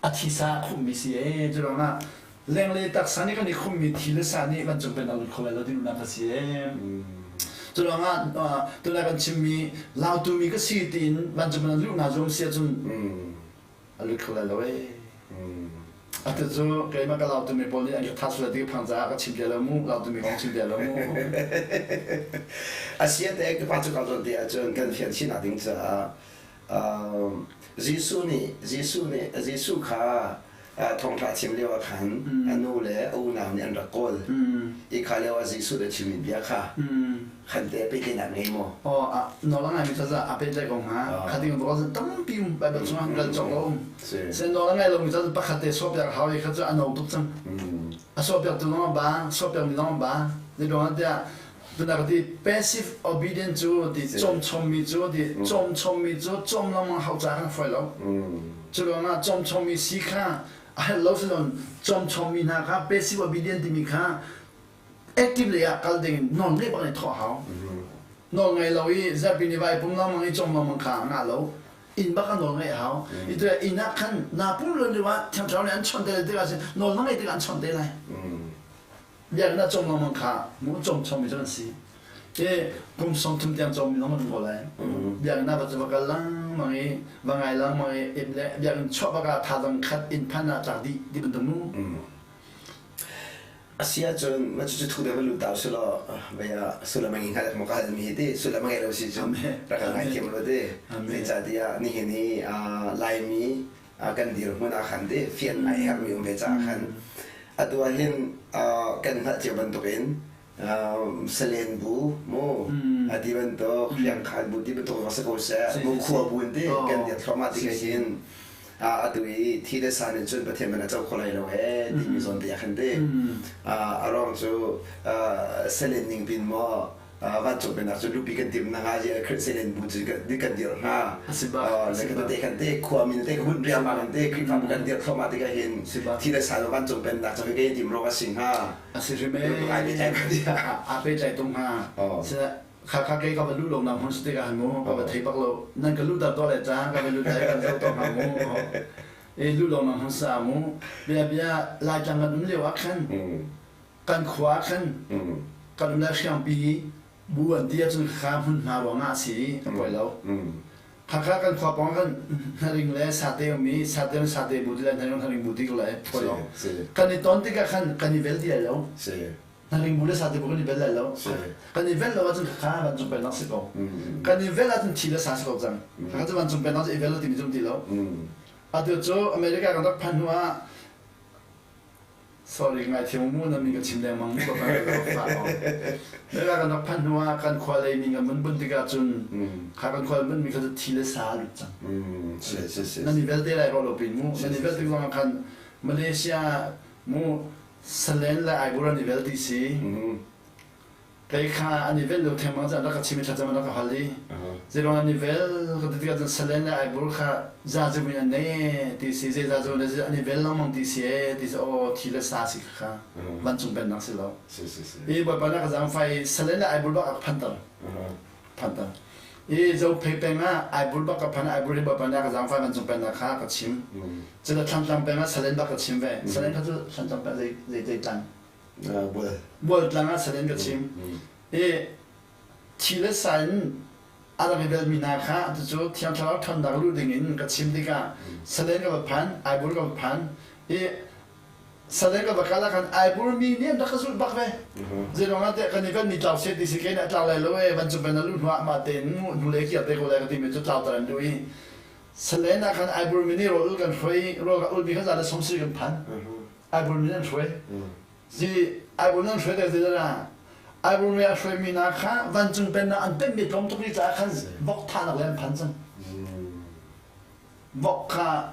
Speaker 2: อาทิสาคุ้มมิสิจุดนั้นแรงเลยตักสานี่ก็นี่คุ้มมิทีละสานี่มันจงเป็นอารมณ์คนเราที่รู้นักสิตัวเราตัวเราเป็นชิมีเราตัวมีก็สีดินมันจะมันลูกน่าจงเสียจนลูกเขาเลยเลยอาจจะจู่เกี่ยมากับเราตัวมีบอลนี่อันนี้ทัศน์ที่พังจาก็ชิมเดียวแล้วมูเราตัวมีของชิมเดียวแล้วมู
Speaker 1: อาเซียนแต่ก็ปัจจุบันตอนเดียวจนกันเพียงที่น่าดึงจะยิสุค่ะทองตาชิมเรียกว่าขันอันนู้นเลยอูน่าเนี่ยอันรักกอลอีกขาเรียกว่ายิสุเดชิมิเบียค่ะขันเตะไปกินอะไรมั้ง
Speaker 2: อ๋อนอร์ลังไงมิจะอาเป็นใจของฮะขันที่ของตัวก็ตั้งปีมไปแบบช่วงกันจบแล้วเส้นนอร์ลังไงเรามิจะปักขัดเตะสอบอย่างเขาอีกเขาจะอันนู้นตุ๊กจังสอบอย่างตัวน้องบ้าสอบอย่างมีน้องบ้าในดวงเดียตัวนักที่ passive obedient จู่ที่จมชมมีจู่ที่จมชมมีจู่จมแล้วมันเข้าใจกันไฟแล้วจู่ดวงน่ะจมชมมีสีข้าเราสุดจมชมมีนะครับ passive obedient ที่มีค่ะ active เลยอะกันดิ่งนอนเรียบอะไรท้อเขานอนไงเราอีจะเป็นยังไงปุ่มเรามันจมเรามันขาหน้าเราอินบักกันนอนไงเขาอีตัวอินนักขันน้าปุ่มเลยว่าทำเช้าเนี่ยอันชนเดลเดียวกันนอนนั่งไงเดียวกันชนเดลเลยอย่างนั้นจมเรามันขามันจมชมมีจังสิกุมส่งทุ่มเตียงจมมีน้องมันก็เลยอย่างนั้นปัจจุบันก็ลังมันว่าไงลังมันอย่างชอบว่าทารังคัดอินพันจากดีเป็นตรงนู้น
Speaker 1: อาเซียจนมันจะถูกเดาลุดดาวสุดละเบียสุดละมันกินข้าวมันก็หันมีดีสุดละมันเราสิจนรักกันไม่เกี่ยวเลยในใจเดียนี่เห็นนี่ลายมีกันเดียวมันอาขันดีเฟียนไหนครับมีองค์เบจ่าขันตัวเห็นกันหัดเจียบันตุกินเซเลนบูโมที่บันตุยังขันบูที่บันตุก็สกุลเสียบุขวบุนดีกันเดียวทรมาติกเห็นตัวที่ได้สารจนประเทศมันจะคนไรเราที่มีส่วนเดียกันดีอารมณ์จู่เซเลนนิงบินมาวันจบเป็นอาจจะรูปกันทีมนักอาชีพเซเลนบูจิกันดีกันเดียวนะแล้วก็ตัวกันดีความมีเด็กหุ่นเรียมกันดีคลิปทำกันเดียวเข้ามาที่กันเห็นที่ได้สารวันจบเป็นอาจจะเป็นทีมโรกัสสิงห์
Speaker 2: อาศิริเมย์อาเป็นใจตรงฮะข้าเกี่ยวกับลูกลงน้ำหุ่นสติกันมูกับที่ปักโลนั่นก็ลูกตัดตัวเลยจ้ากับลูกใจกันเจ้าตัวหามูลูกลงน้ำหุ่นสามูเบียลายจังกันนุ่มเลี้ยวขันกันขวาขันกันนุ่มเลี้ยงปีบัวเดียจนข้ามหุ่นมาวังอาศีปล่อยแล้วข้ากันขวาป้องกันนาริงเลยสาเตอมีสาเตบุตรเลยนาริงบุตรก็เลยปล่อยแล้วกันในตอนที่กันนิเวลเดียแล้วนาริงบุตรสาเตบุตรนิเวลแล้วกันนิเวลเราจนข้ามันจนเป็นนักสิบกันนิเวลจนทีละ30จังข้าจะมันจนเป็นนักอีเวลที่มีจนทีแล้วอาเดียวจู่อเมริกากันต้องพันว่า sorry ngai thiam mu na mi ka chim le mang mu ka fa o le la kan phan nuwa kan khwal le mi nga mun bun ti ga chun kha kan khwal mun mi ka thi le sa lu chang
Speaker 1: 是
Speaker 2: na nivel de la ro lo pin mu na nivel de ko kan Malaysia mu salen la ai bura nivel di si kai kha a nivel lo thema za la ka chimi tha ma la ka hali zero a nivel ko ti ga salen la ai bura kha za zu mi ne di si za zu ne a nivel la mong di si di o thi le sa si kha ban chung ben na si lo
Speaker 1: 是
Speaker 2: e ba ba na ka zang fai salen la ai bura ka phan ta e zo pe pe nga ai bura ka phan ai bura ba ba na ka zang fai ban chung ben na kha ka chim 这个常常被我十年那个钱呗，十年他就常常被这单，我让他十年个钱，诶，提了三，阿拉那边米那卡，就说天朝看大陆的人个钱的个，十年个盘，爱不个盘，诶，十年个卡拉看爱不米年那个数百呗，这种啊，这个那个你找谁的是给那找来了喂，反正本来路话嘛的，努力去啊，这个来个地面就找到人对。Selain akan aibur mini rol kan free rol ul bi kan ada somsi kan pan aibur mini kan free si aibur mini free dari mana aibur mini free mina kha van chung pen na an pen mi tom tu ni ta kan bok than nak len pan chung bok kha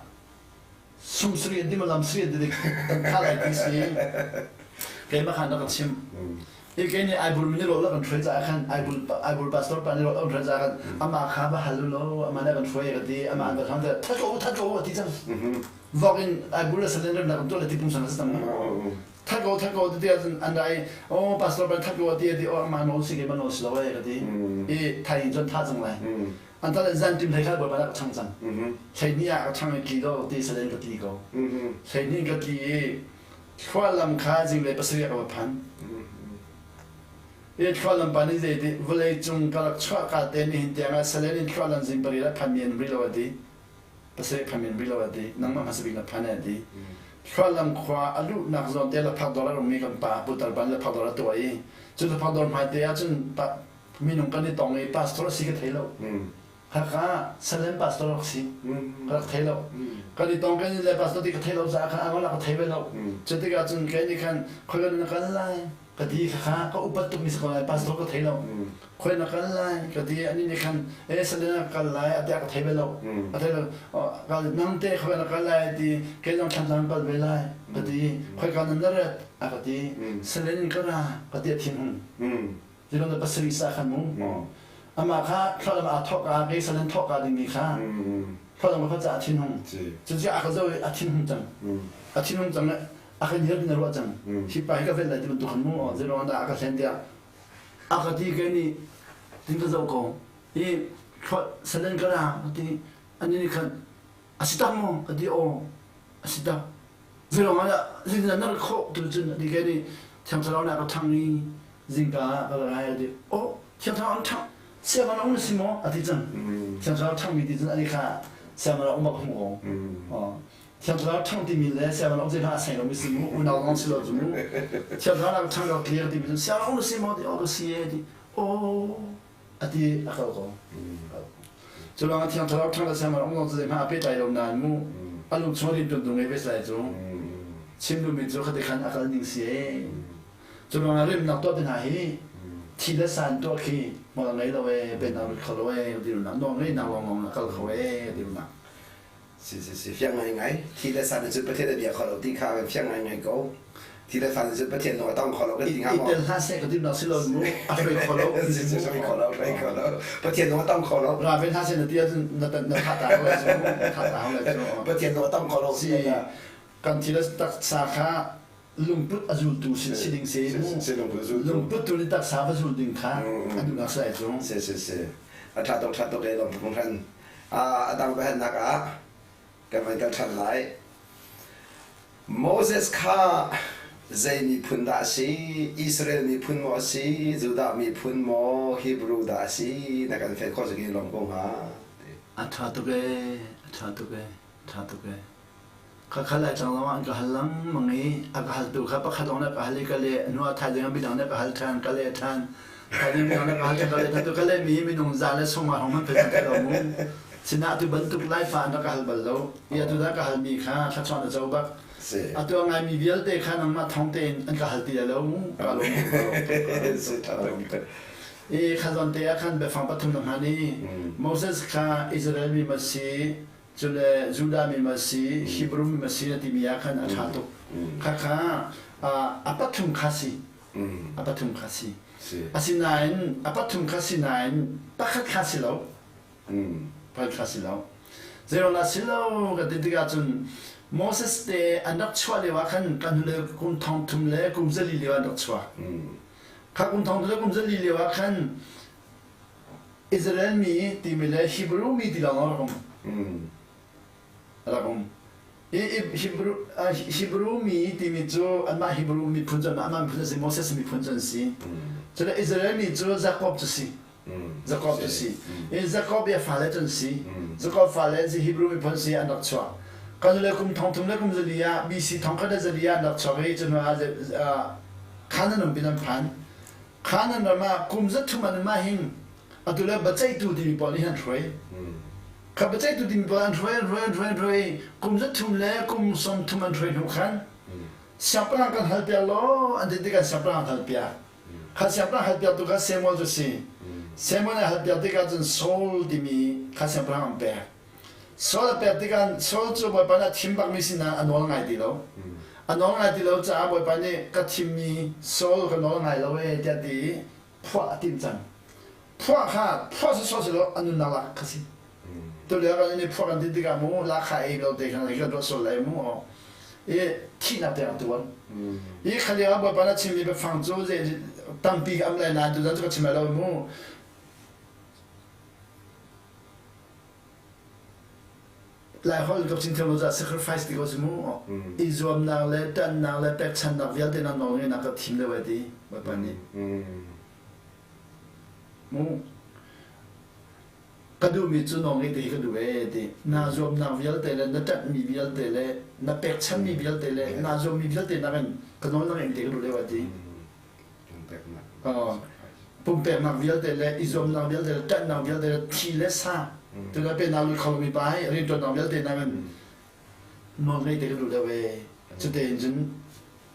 Speaker 2: sumsri di malam sri di kha lai di si ke ma khan nak chim ini aibur mini rol kan free ta kan aibur pastor pan rol kan free ta kan ama kha ba halu lo ama na kan free ka di ama kan thang ta tha ko ti chang vogin aibur la salen na kan to la ti pung sang sa tang tha ko ti an dai o pastor pan tha ko ti o ama no si ke ma no si lo ka di e thai jon tha chang lai an ta zan tim thai kha ba ba chang chang thai ni ya chang ki do ti salen ka ti ko thai ni ka ti khwa lam kha jing le pasri ka ba phan ये ट्रॉलम पानी जेदी वले जुंग कलक छवा काते नि हिंतिया सलेन ट्रॉलम जिंग बरिला फमियन ब्रिलवदी पसे फमियन ब्रिलवदी नंगमा मसबिला फनेदी ट्रॉलम खवा अलु नखजोन तेला $5 Rhumi kan pa putar ban la $5 toy chu $5 mai te ya chun pa minung kan ni tong e pastor si ka thelo ha ka salen pastor si ka thelo ka ni tong kan ni le pastor ti ka thelo za ka amala ka thebelo chu ti ka chun ke ni kan khogan na kan lai ka di ka ka upat tu mi sa pastor ka thelo khoi na kan lai ka di ani ni kan e salen ka lai ate ka thebelo ate ka nang te khoi na kan lai di ke jong chan lang ka ve lai ka di khoi ka nan rat a ka di salen ka ra ka di thin ji long da pasri sa khan mu ama kha thla ma thok ka ke salen thok ka ding ni kha thla ma kha cha thin hung ji ji a ka zo a thin hung chang a thin hung chang a ka ni na ro chang hi pa ka ve la di tu khan mu ji long da a ka sen dia a ka di ke ni ting ka zo ko i salen ka ra di ani ni khan asita mo di o asita ji long da ji na na kho tu ji di ke ni chang cha na ka thang ni zinga ka la ya di o chang cha an thang sia ma na si mo a ti chang chang cha thang mi di zhen ani kha sia ma na o ma ko mo chang cha thang di mi le sia ma na o ji ha sai lo mi si mo u na long si lo zu mo chang cha na thang lo clear di mi sia ma o si mo di o ko si e di o a ti a ka ko zo long a chang cha thang la sia ma na o long ji ma pe dai lo nan mo a lu chho di tu dung e ve sai zo chim lu mi zo kha de khan a ka ning si e zo long a rim na to den ha hiทีละสันตัวขี้มองไงเราเว้เป็นอะไรเขาเว้ดีรู้นะน้องไงนางลองเขาเขาเว้ดีรู้นะ
Speaker 1: 是เฟียงไงทีละสันจุดประเทศเดียวเขาเราตีข้าวเป็นเฟียงไงก็ทีละสันจุดประเทศเราต้องเขาเราก็ตีข้าว
Speaker 2: อีเตลฮาเซ่ก็ที่เราสิเรารู้อะไรเขาเรา
Speaker 1: ประเทศเราต้องเขาเรา
Speaker 2: ราเป็นฮาเซ่เนี่ยที่นั่นขาตาเลยขาตาเลย
Speaker 1: ประเทศเราต้องเขาเรา
Speaker 2: สิกันทีละตักสาขาลุงปุ๊ดอจูตูสิดิงเซ่ลุงปุ๊ดตัวนี้ตักสาบจูดิงขาอันดูนักใส่จง
Speaker 1: 是ถ้าต้องเลยลงของท่านดังไปเห็นนักกันมันกันทันหลายโมเสสข้าเจมีพุนดาสีอิสราเอลมีพุนมอสีจูดามีพุนมอฮิบรูดาสีนักการเฟซข้อจะกินลงกงหา
Speaker 2: ท่าตุเกข้าขลังจังหวะก็หันหลังมังงี้อาก็หันตัวข้าปะขัดองนะก็หันเลยก็เลยนัวไทยยังบิดองนะก็หันทานก็เลยทานไทยยังบิดองนะก็หันก็เลยทานตัวก็เลยมีนุ่งจานและส่งมาของมันเป็นกันเรามุ้งสินะตัวบรรทุกไล่ฟ้านะก็หันบรรลุยาตัวนั้นก็หันมีข้าชักชวนจะเจ้าบัก
Speaker 1: 세.
Speaker 2: 아또 nga mi vial te khan ma thong te an ka hal ti lo mu ka lo
Speaker 1: 세 타동이다.
Speaker 2: e khazon te khan be fam pathum na ni Moses kha Israel mi masi chule Juda mi masi Hebrew mi masi na ti mi khan athato kha apathum khasi apathum khasi
Speaker 1: 세.
Speaker 2: asinain apathum khasi nain pakhat khasi lo pakhat khasi lo zero na silo ga diga chun Moses te anak chwa le wa khan kan le kum thong thum le kum zali le wa anak chwa kha kum thong le kum zali le wa khan Israel mi ti mi le Hebrew mi ti la ngor kum Hebrew mi ti mi jo anma Hebrew mi punjan ma punjan si Moses mi punjan si so Israel mi jo Jacob si Jacob si Jacob ya fale chen si Jacob fale si Hebrew mi punjan si anak chwa kan le kum thong thum le kum zali ya bi si thong kha da zali ya anak chwa ge chen wa khanan nam binan phan khanan ma kum za thuman ma hin atule bachai tu di poli han throi ka bachai tu di poli throi kum za thum le kum som thuman throi nu khan siapa kan hal pia lo ande diga siapa hal pia kha siapa hal pia tu ka semol jo si semol hal pia diga jen sol di mi kha siapa hal pia sol pia diga sol jo boy bana timbak mi sin na anol ngai di lo anol ngai di lo cha boy bani ka tim mi sol ka nol ngai lo e dia di phwa tim chang phwa se so se lo anu na la kasi to le ga ni phwa kan di diga mo la kha e lo de kan ga do so le mo e ti na te atuan e khali ga boy bana chim mi be phang zo je tam pi am la na du za ka chim la mo lai hol gop sin thelo za sacrifice di go mo izom na le tan na le pek chan na vial de na no na ka tim le wa di ba pa ni mo kadu mi chu no ngi de ka du we de na zom na vial de le na tat mi vial de le na pek chan mi vial de le na zom mi vial de na kan ka no na ngi de ka du le wa di pum pek na vial de le izom na vial de le tan na vial de le ti le sa tu la pe na lu khol mi bai ri to na vial de na kan no ngi de ka du le we chu de jin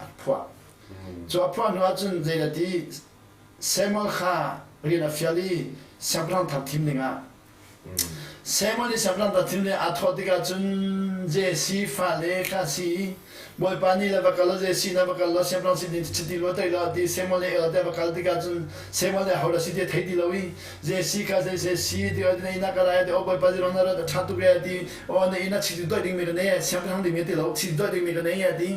Speaker 2: at phwa so phwa no chun je la di semol kha ri na fiali sabran ta tim ninga semoli sabran ta tim ne athodiga chun je si fa le kha si boy pani la bakalo je si na bakalo sabran si din chiti lo tai la di semoli e da bakal diga chun semoli hora si de thai di lowi je si kha je si de de ina kara ya de o boy pa ro na ra chatu ge di o ne ina chiti do ding me ne sabran ding me de lo chiti do ding me ne ya di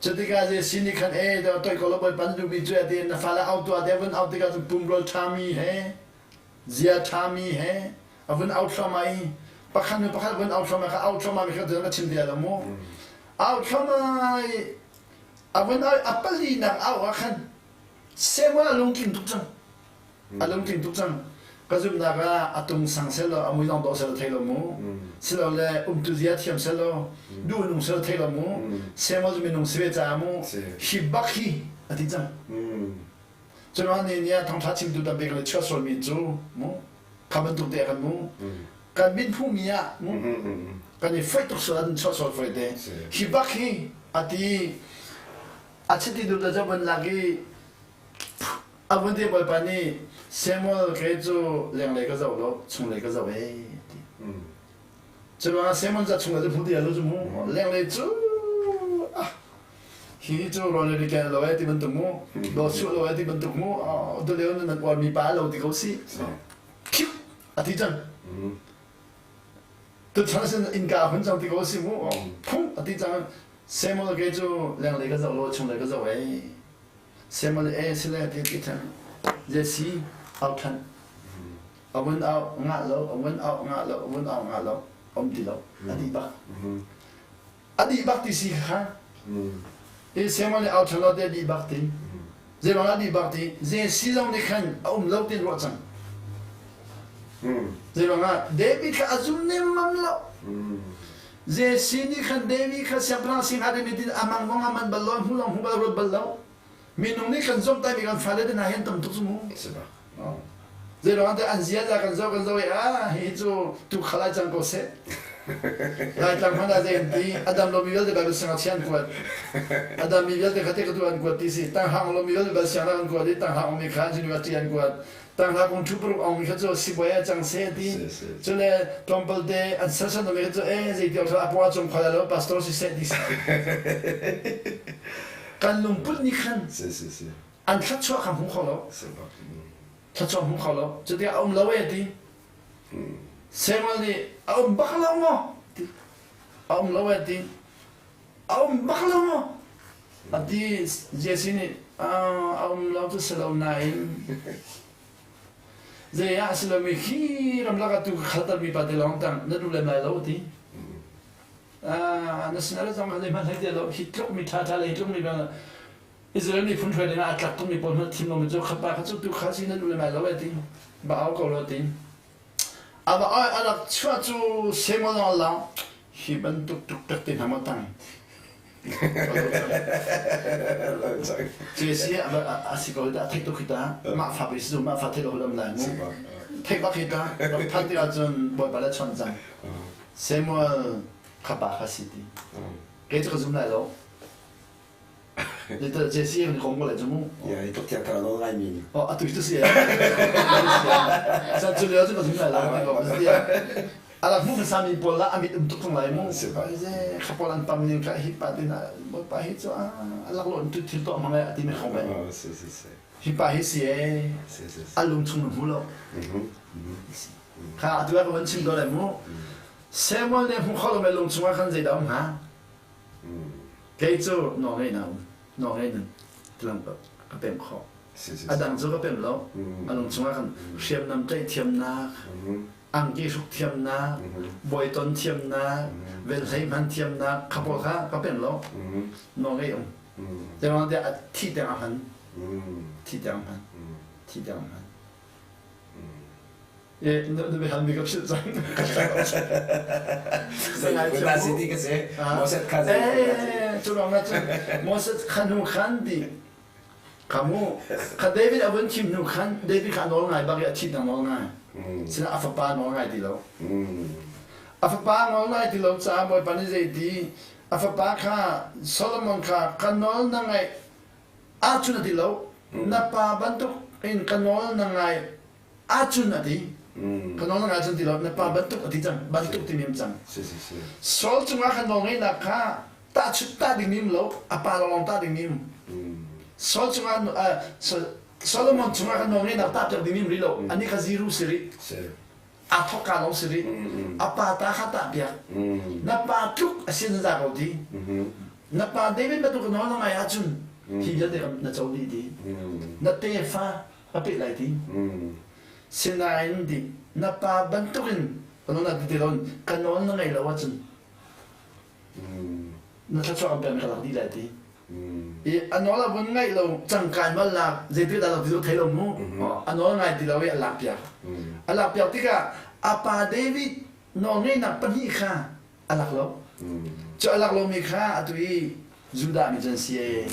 Speaker 2: Jadiga je sini kan da toy ko lo boy pan du bi ju de na fala out to devon out diga zu bum rol tami he zia tami he avun out samai pakhan bun out samai ka out samai ka de na chim dia la mo out samai avun apali na aw khan semwa longkin tu chang alongkin tu chang kazum na ga atung sang selo amui dong do selo thelo mo selo le enthusiasm selo du nung selo thelo mo semwa mi nung sebe cha mo hibakhi ati chang 저는 이제 당사침도 배가 쳐서 민주 뭐 가면 또 대가 뭐 간민품이야 뭐 간이 페이톡스라든 쳐서 페이데 히바키 아티 아치티도 잡은 라기 아버지 벌반이 세모 개조 랭레가 잡으러 총레가 잡에 저는 세모자 총레를 부디 알려줘 뭐 랭레주 Hito rolleri kan lo eti bentuk mu, lo su lo eti bentuk mu, do leon na kwa mi pa lo di ko si. Kiu, ati jang. To chansen in ga hun jang di ko si mu, pum ati jang semo ge jo lang le ga zo lo chung le ga zo wei. Semo e se le ti ti tan. Je si au tan. Awun au nga lo, awun au nga lo, awun au nga lo, di lo, ati ba. Ati ba ti si ha. Et c'est moi les autres de liberté. C'est la liberté. C'est 6 ans de can l'autre de droit. C'est la David ka azul ne mamlo. C'est sini kan David ka sapran sin ade metin amang mong aman ballon hulang hubal rod ballo. Minung ni kan zom tai kan fale de na hen tam tumu. C'est pas. C'est la ante anzia da kan zo ya hi zo tu khala jang ko se. Lai tang hana zen ti Adam lo mivel de ba sang chian kuat Adam mivel de khate katuan kuat ti si tang hang lo mivel ba sang ran kuat tang hang mi khan jin wa tian kuat tang ha kong chu pro ong mi kha zo si boya chang se ti cho le tompel de an sa sa no me zo ze ti o apwa chong khala lo pastor si se di kan lung put ni khan an khat chwa kham hong kholo khat chwa hong kholo cho ti om lo we ti Semali om baklamo om lawati om baklamo adi jesini om lawtu salam nain ze ya salami khiram lagatu khatar mi padilong tang nadu le mai lawti nasinara jang hale man hide lo hitlok mi thata le hitlok mi ba Israel ni phun thoi le na atlak tum mi pon thim lo mi jo khapa khachu tu khasi nadu le mai lawati ba au ko lo ti aber ala chua chu semona la hiban tuk tuk tak tin hamatan jesi asiko da thek to kita ma fa bi su ma fa thek ho lam la mu thek ba kita thak ti ajun boy bala chon jang semo khaba khasiti ke chu zum la lo你的这些你讲过来怎么？
Speaker 1: 也都听到了外面。
Speaker 2: 哦啊，对，就是呀。像这里这个从来了，那个不是的。啊，那木上面播了，阿米都从来木。是吧？这卡波兰他们那个ฮิ巴的那，我把ฮิ做啊，那个人都听到嘛个，听没好没？
Speaker 1: 哦，是。
Speaker 2: ฮิ巴ฮิ些。是。啊，龙冲龙虎了。看，这个文青到来木。什么呢？虎好了没？龙冲啊，看这道哈。cái chỗ nó ngay nào nó ngay nè làm cái bèm khó à đằng chỗ cái bèm lo à lồng chúng ta xem nằm trái thiêm na ăn cái súc thiêm na bồi tôn thiêm na về thấy man thiêm na khắp bộ khác cái bèm lo nó ngay ông thế mà để thi tiếng Hàn 예, 너왜 한미가 없었어?
Speaker 1: 나 시티 그세 모셋 카제.
Speaker 2: 예, 저랑 같이 모셋 칸후 칸디. kamu ka David abun kim nu khan David khan nol ngai ba ya thi na nol ngai. Sina afapa nol ngai ti lo. Afapa nol ngai ti lo cha boy pani je ti afapa kha Solomon kha kanol na ngai achuna ti lo. Na pa bantuk in kanol na ngai achuna ti. Kanol na ngai achuna ti lo na pa bantuk ti chang bantuk ti nim chang. Sol chunga kanol ngai na kha ta chu ta di nim lo apa lo ta di nim. Sol chunga Solomon chunga kan nongi na ta di nim rilo ani ka zero siri athok ka lo siri apa ta khata bia na pa tuk asin za ko di na pa David ba to ko no ngai achun hi ya de na chau di na te fa ape lai di sinain di na pa bantukin ano na di ron kanon ngai la wachun na ta chwa ba ka di lai di anh nói là vẫn ngay lâu chẳng cần mà là gì thứ đó là ví dụ thấy lòng mu anh nói ngay thì là vậy làm việc anh làm việc thì cả apa David nó ngay nạp bánh hi kha anh làm lâu cho anh làm lâu mi kha à tụi Judah mi chân xie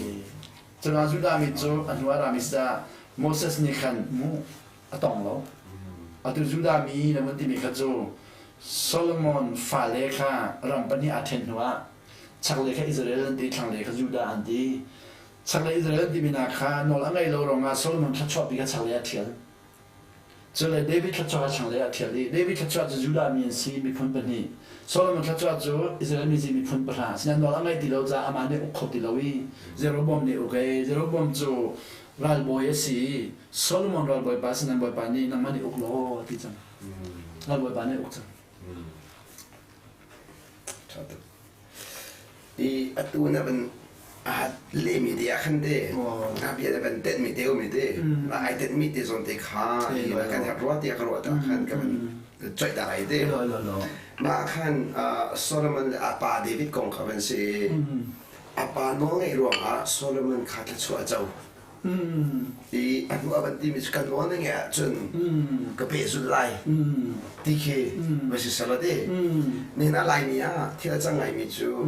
Speaker 2: cho nó Judah mi cho anh nói là mi sa Moses ni khan mu à tòng lâu à tụi Judah mi là vấn đề mi kha cho Solomon pha lê kha làm bánh hi à thiên hoa chắc là cái Israel đi thằng này cái Judah anh đi chắc là Israel đi bên nào nó là ngay lâu rồi mà Solomon thắt chọt bị cái chắc là thiệt cho nên David thắt chọt chắc là thiệt đi David thắt chọt cho Judah miền si bị phun bẩn đi Solomon thắt chọt cho Israel miền si bị phun bẩn ha nên nó là ngay đi lâu ra mà này ốc đi lâu đi Jeroboam này ok Jeroboam cho Ralboy si Solomon Ralboy pas nên boy pani nang mani ốc lo thì chẳng Ralboy pani ốc chẳng
Speaker 1: I atu na ban le mi dia khande na bia ban tet mi deu mi de ma ai tet mi de zon te kha i ba kan ha ro ti ka ro ta khan ka ban choi da ai de ma khan Solomon apa David kong ka ban se apa no ngai ro a Solomon kha ta chu a chau I atu aban ti mi kan no ngai a chun ka pe su lai ti ke ba si sala de ni na lai mi a ti la chang ngai mi chu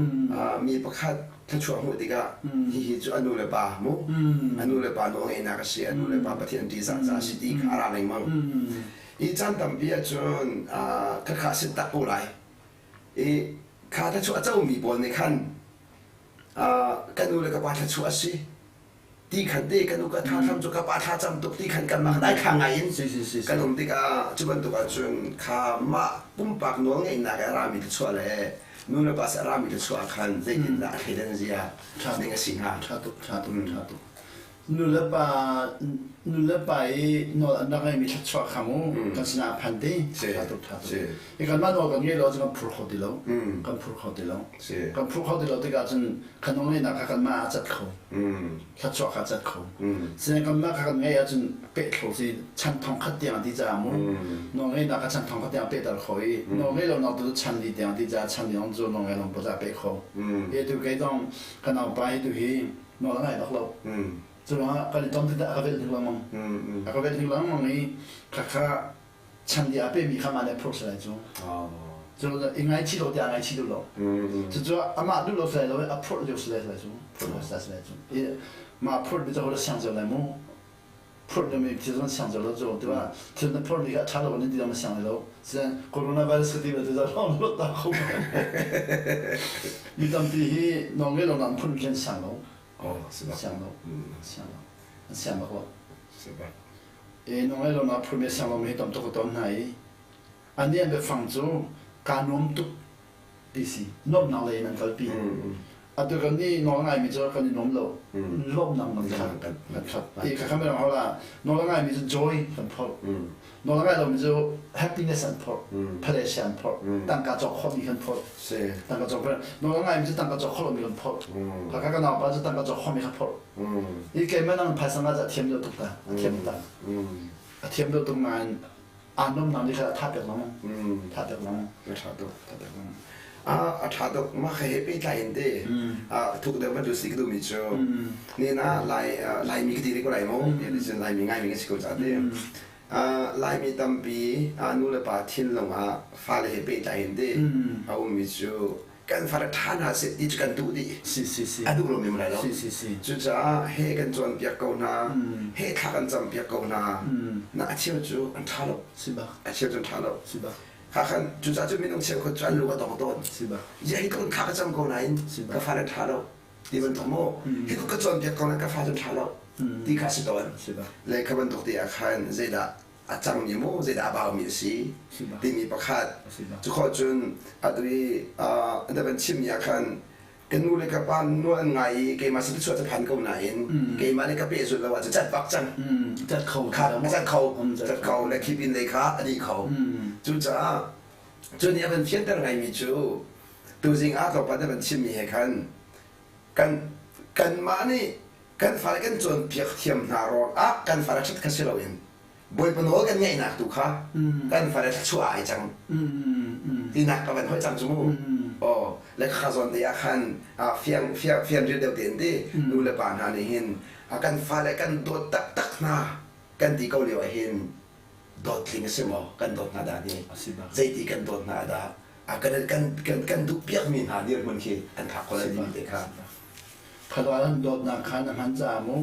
Speaker 1: mi pakhat ta chu mu ti ga hi chu anu le ba mu anu le ba no ngai na ka si anu le ba pa ti an ti sa sa si ti ka ra lai mang I chan tam bia chun ka kha si ta ko lai ข้าถ้าชัวเจ้ามีบอลในขั้นกันดูเลยกับว่าถ้าชัวสิที่ขันเตกันดูกับท่าทำจุกับว่าท่าจำตุกที่ขันกันมาได้ข้างไงกันดูที่กับจุบันตุกับจุนข้ามาปุ่มปากน้องเองนะแกรามีที่ชัวเลยนู่นเลยภาษารามีที่ชัวขันเด็กน่ะเห็นเสียนี่ก็สิ่งหา
Speaker 2: ชาตุนุลปาโนนักไอ้มีชัดชัวขามูกันสนาพันธุ์ชาตุอีกการมาโนกันเงี้ยเราจะกันพูดเขาดีแล้วกันพูดเขาดีแล้วกันพูดเขาดีแล้วที่การจะขนมนี่นักกันมาจัดเขาชัดชัวขาจัดเขาซึ่งกันมากันเงี้ยจะเป็ดเขาสิชั้นทองขัดเตียงที่จะมูน้องเงี้ยนักชั้นทองขัดเตียงเป็ดตลเขาอีน้องเงี้ยเรานักตัวชั้นดีเตียงที่จะชั้นนี้น้องจูน้องเงี้ยเราไม่จะเป็ดเขาเอตุกันต้องกันเอาไปดูฮีน้องเงี้ยนักเราจุดว่าการต้องติดอาเวลถึงละมั้งอาเวลถึงละมั้งนี่ข้าชั้นดีอาเป้มีข้ามาใน process เลยจุดยังไงชิโร่เดียงไงชิโร่จุดว่าอามาดูโลกเลยเรา approach เดียวเลยจุด process เลยจุดมา approach 比较好的想着来么 approach 的没这种想着了就对吧这那 approach 你看差了我那地方想的喽现在 coronavirus 地方就在让我打后你当地农业农场碰见想喽
Speaker 1: 是吧？
Speaker 2: 想了过。
Speaker 1: 是吧？
Speaker 2: 农业农场碰见想了没？当这个当哪一？อันนี้เป็นฝั่งจูการโน้มตุกดีสิโน้มนั่งเลยนั่งกันปีอันตัวกันนี่น้องไงมีจะกันนี่โน้มโลบนั่งมันครับอีกคำไม่ต้องเอาละน้องไงมีจะ joy กันพอน้องไงเรามีจะ happiness กันพอ pleasure กันพอตั้งการจอกข้อมีกันพอตั้งการจอกเพื่อนน้องไงมีจะตั้งการจอกข้อมีกันพอข้าก็นเอาไปจะตั้งการจอกข้อมีกันพออีกแกไม่นั่งภาษาเราจะเทียมเดียวตุกตาเทียมตาเทียมเดียวตรงงานน้องนั่งนี่ค่ะท่าเดียวมั้งท่าเดียวมั้ง
Speaker 1: ท่าเดียวท่าเดียวมาให้ไปไล่เด้ทุกเดือนมันดูสิก็ดูมิจูนี่นะไล่มีกี่ทีก็ไล่มั้งเนี่ยดิฉันไล่มีง่ายมีกี่สิก็จะเด้ไล่มีตั้มปีนู่นเลยป่ะทิ้งลงฟ้าเลยให้ไปไล่เด้เอามิจูกันฟ้าท่าน่ะเสร็จดิฉันดูดิดูลงมีอะไรหรอจุดจะให้กันจวนเปียกเกาหน้าให้ท่ากันจำเปียกเกาหน้าน่าเชื่อจูอันท่าลบเชื่อจนท่าลบข้าขันจุดจะจะมีน้องเชื่อคนจันลูกก็ต้องต้นยังให้คนข้าก็จำเกาหน้าอินก็ฟ้าเลยท่าลบที่มันทั้งหมดให้คนก็จวนเปียกเกาหน้าก็ฟ้าจนท่าลบที่ข้าสิโดนเลยข้ามันตกที่อาคารเจด้าอาจารย์มีมูเจด้าบ่าวมีสีที่มีประคัดจุดข้อจนอันนี้อันนี้เป็นชิมอาคารกันนู่นเลยกับบ้านนู่นไงเกมาสิบชั่วจะพันเก้าหน่อยเกมาเลยกับเปสุดแล้วว่าจะจัดปักจัง
Speaker 2: จัดเขา
Speaker 1: ครับจัดเขาเลยคิดบินเลยค่ะอันนี้เขาจุดจ้าจุดนี้เป็นเทียนตั้งไงมีจูตัวจริงต่อไปจะเป็นชิมมีให้กันมานี่กันฟ้ากันจนเพียงเทียมนารอกันฟ้าชัดขั้นเสียเราเองบอยปนหัวกันง่ายนักตุค่ะกันฟ้าชั่วไอจังที่นักกับเป็นหัวจังจมูกและข้าส่วนที่อาคารเฟียงเดียวเด่นที่ดูแลบ้านหาในหินกันฟ้าและกันโดดตักนากันที่เขาเลี้ยวหินโดดลิงเสมอกันโดดนาดานี่ใจที่กันโดดนาดากันดูเปียกมีหาเดียวมันคือกันขับคนละดีเลยครับ
Speaker 2: ขดวันโดดนักขันน้ำมันจามู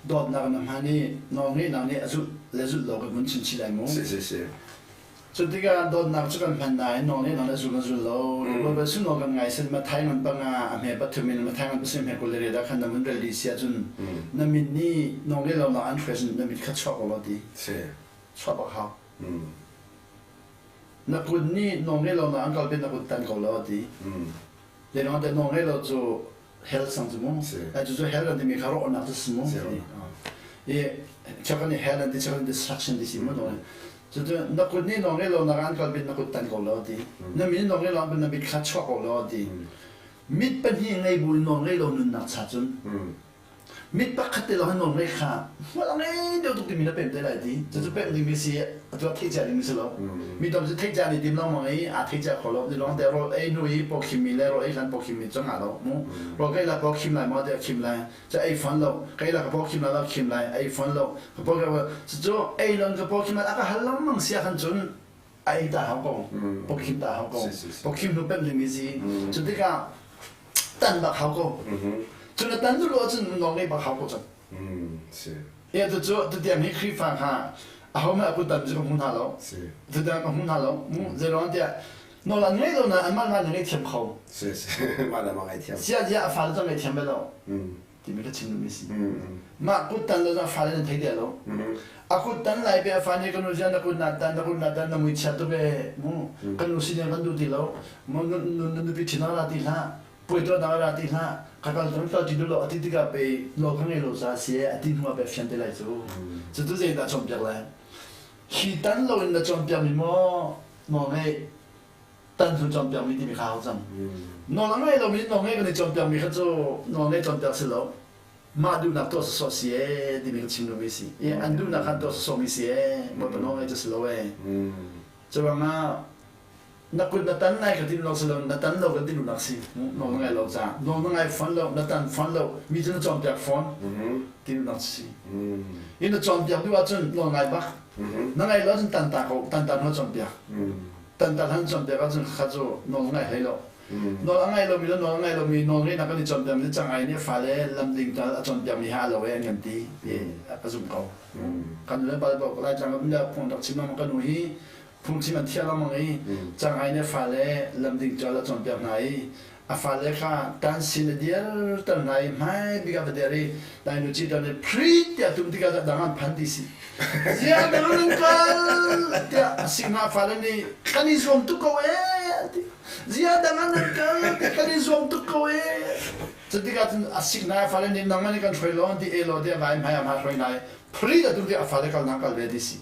Speaker 2: โดดนักน้ำมันนี่น้องนี่น้องนี่สุดและสุดโลกมันชินชิลายมูจุดที่การโดนนักจุกันพันได้น้องนี่น้องได้สุกันสุดโลเราไปสุดโลกันไงเส้นมาไทยมันปังอาเมบัตถุมินมาไทยมันเป็นเส้นเฮกุเลเรดาขันน้ำมันเรลิเซียจุนน้ำมินนี่น้องนี่เราอันเฟรชน้ำมินคัดชอบเราดีชอบเขานักบุญนี่น้องนี่เราอันก็เป็นนักบุญตันเขาเราดีเดี๋ยวน้องแต่น้องนี่เราจะhealth 上子么？哎，就是 health 的米卡罗那是什么？也，这个呢 health 的这个 destruction 的什么东西？就是那个你弄个了，那安个边那个蛋糕了的，那米弄个了边那边卡错了的，米本身那部弄个了能拿查准。มิดปักขัดเตลหันนนเลยค่ะว่าเราเนี่ยเดี๋ยวตุกติมีน่าเป็นได้ไรดีจะเป็นดิมิซีตัวเทจาดิมิซีเรามีตอนจะเทจาในดิมเรามองไอ้อาเทจาของเราดิลองแต่เราไอ้หนุ่ยปอคิมีแล้วเราไอ้กันปอคิมีจังหวะเราเราใกล้ละปอคิมไรมาเดี๋ยวคิมไรจะไอ้ฟันเราใกล้ละกับปอคิมไรเราคิมไรไอ้ฟันเรากับปอกับจะจู่ไอ้เรากับปอคิมไรก็ฮัลโหลมั่งเสียขันจนไอ้ตาเขากงปอคิมตาเขากงปอคิมหนูเป็นดิมิซีจุดที่ก็ตันบักเขากงจนตั้งตัวจนน้องเลยบังคับกูจังเนี่ยตัวเดี๋ยวนี้คือฟังค่ะเขาไม่เอาพูดตามจะกับหุ่นหาเราตัวเดี๋ยวกับหุ่นหาเรามุ่งเจริญเดี๋ยว นอนไงเรานะอันมันไงเทียมเขา
Speaker 1: 是嘛了嘛爱听
Speaker 2: เสียเสียฟ้าเราจะไงเทียมไปแล้วที่มีก็ชิมไม่สิมากูตันเราจะฟ้าเราจะเทียเดียวแล้วอากูตันไล่ไปฟ้าเนี่ยกันนู้นจะนักนัดตันน้ำมือชัดตัวไปมูกันนู้นสิ่งกันดูทีแล้วมันนู้นไปที่นั่นละทีละป่วยตัวนั่นละทีละข้าก็ต้องต่อที่ดูแล้วอาทิตย์ก็ไปโลกข้างในโลกซาเสียอาทิตย์หัวไปเฟียนเตไลซูจะตัวเองจะจมจักเลยขีตันเราเองจะจมจักมีมั้งมองให้ตันทุนจมจักมีที่มีข่าวจังนอนไงเรามีนอนไงกันในจมจักมีข้าจะนอนไงจมจักสิแล้วมาดูนักตัวสอเสียที่มีก็ชิมดูไม่สิอันดูนักขันตัวสอมีเสียมันเป็นนอนไงจะสิแล้วจะว่ามานักคุณนัตันไงก็ที่เราสิแล้วนัตันเราก็ที่ดูนักสินอนไงเราจ้านอนไงฟันเรานัตันฟันเรามีจนจมจักฟันที่ดูนักสิอินจมจักด้วยว่าจนนอนไงบ้างนั่งไงเราจนตันตาเขาตันตาเขาจมจักตันตาเขาจมจักก็จนข้าจะนอนไงให้เรานอนไงเรามีแล้วนอนไงเรามีนอนไงนักก็ที่จมจักมันจังไงเนี่ยฟ้าเลยลำดิ่งตาจมจักมีหาเราเองกันทีประจุเขากันเลยไปบอกอะไรจังมันจะพุ่งตักชิมมันก็หนุ่ยพุ่งชิมมันเที่ยวเรามังไงจังไงเนี่ยฟ้าเลยลำดิ่งตาจมจักไหนฟ้าเลยค่ะตันสินเดียร์ตันไหนไม่บิกาเดียร์ได้หนุ่ยจีตอนนี้พรีดเนี่ยตุ้มที่ก็จะดังพันดิสิเสียดังนั้นก็เดี๋ยวสิ่งนั้นฟ้าเลยนี่กันนี่ส่งตุกเอาเองZia dengan nak kali zoom tu kau jadi kat asik na falen ni namanya kan trailon di elo dia vai mai am haroi nai pri da tu dia falen kal nakal be disi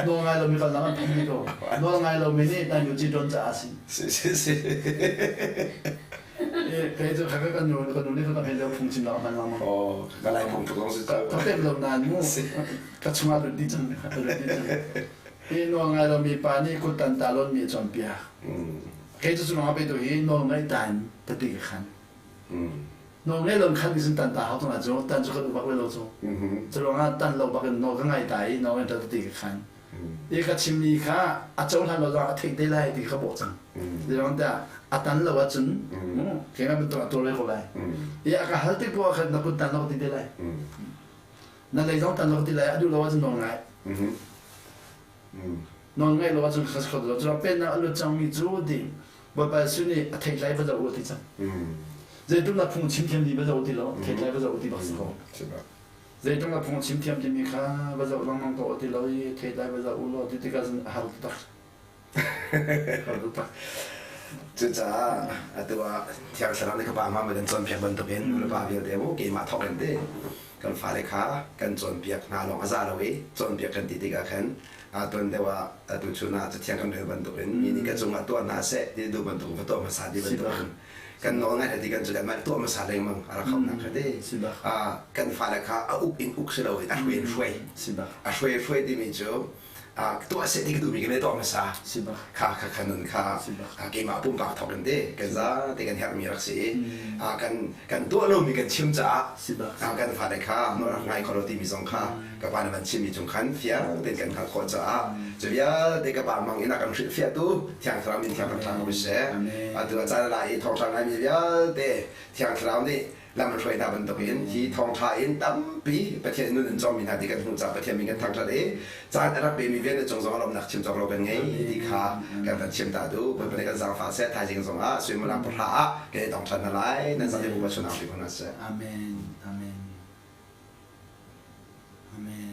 Speaker 2: no ngai lo mi kal nakal pri do no ngai lo mi ni dan yu ji don ja asi kaya tu kakak kan ni kan hele phung chim la man ma
Speaker 1: cái này phung tu cũng
Speaker 2: ta tem lo na mu ka chunga do di chan no ngai lo mi pa ni ku tan ta lon mi chon pia kaya tu chunga be do hi no ngai tan ta ti khan no ngai lo khan ni sin tan ta ha tu na zo tan zo ka ba we lo zo zo lo nga tan lo ba kan no ka ngai tai no ngai ta ti khan ye ka chim ni kha a chou han lo za a thik de lai ti kha bo chang de long ta a tan lo wa chun ke nga ben to le ko lai ye ka hal ti po kha na ku tan lo ti de lai na le zong tan lo ti lai a du lo wa chun no ngai non ngai lo wa chun khas kho lo zo pe na lo chang mi zu di ba ba su ni a thik lai ba za wo ti chang zai tu na phung chim thiam di ba za wo ti lo thik lai ba za wo ti ba ko zai tu na phung chim thiam di mi kha ba za lo mang to ti lo yi thik lai ba za wo lo ti ka zan hal ta hal ta
Speaker 1: 就这ว่าที่สนามนี่ก็ป่ามาเป็นจนเพียงบนตัวเป็นหรือป่าเพียงเดียวกี่มาทอกกันเด้กันฟ้าเลยค่ะกันจนเพียงนาลงอาซาเราเว้จนเพียงกันติดกันขันตัวเดียวว่าตัวชุนาจะเที่ยงกันเดินบนตัวเป็นมีนี่ก็จงมาตัวนาเสะที่ดูบนตัวก็ตัวมาสาดีบนตัวกันน้องไงที่กันจุดนั้นมาตัวมาสาเลยมั้งอะไรเขาหนักกันเด้กันฟ้าเลยค่ะอุกอินอุกสิเราเว้ช่วยช่วยที่มีจูตัวเสร็จที่ดูมีกันได้ตัวมาซาค่ะขนุนค่ะเกี่ยมาปุ่มปากทอกกันเด้กันซะที่กันแฮปมีรักสีกันตัวเรามีกันชิมจ้ากันฟ้าได้ค่ะนอกไงคนเราที่มีสองค่ะกับบ้านมันชิมมีจงขันเฟียเป็นกันข้าวขวดจ้าจะเบียเด็กกับบ้านมังอินักกันเฟียตู้เที่ยงทรามินเที่ยงทางวิเศษตัวใจละอีทองทางไงมีเบียเด้เที่ยงทรานี่แล้วมันช่วยดับมันตัวเองที่ทองทายตั้มปีประเทศนู้นจอมมีนาที่กันหุ่นจับประเทศมีกันทางทะเลจานอาหรับเป็นมีเวียนจงจงอารมณ์นักชิมจงเราเป็นไงที่ขากันชิมตาดูเป็นประเทศกันสังฟ้าเสไทยจริงจงสวยมาลังพระกันต้องทันอะไรนั่นสันติบุพชนาวิปนัส
Speaker 2: Amen Amen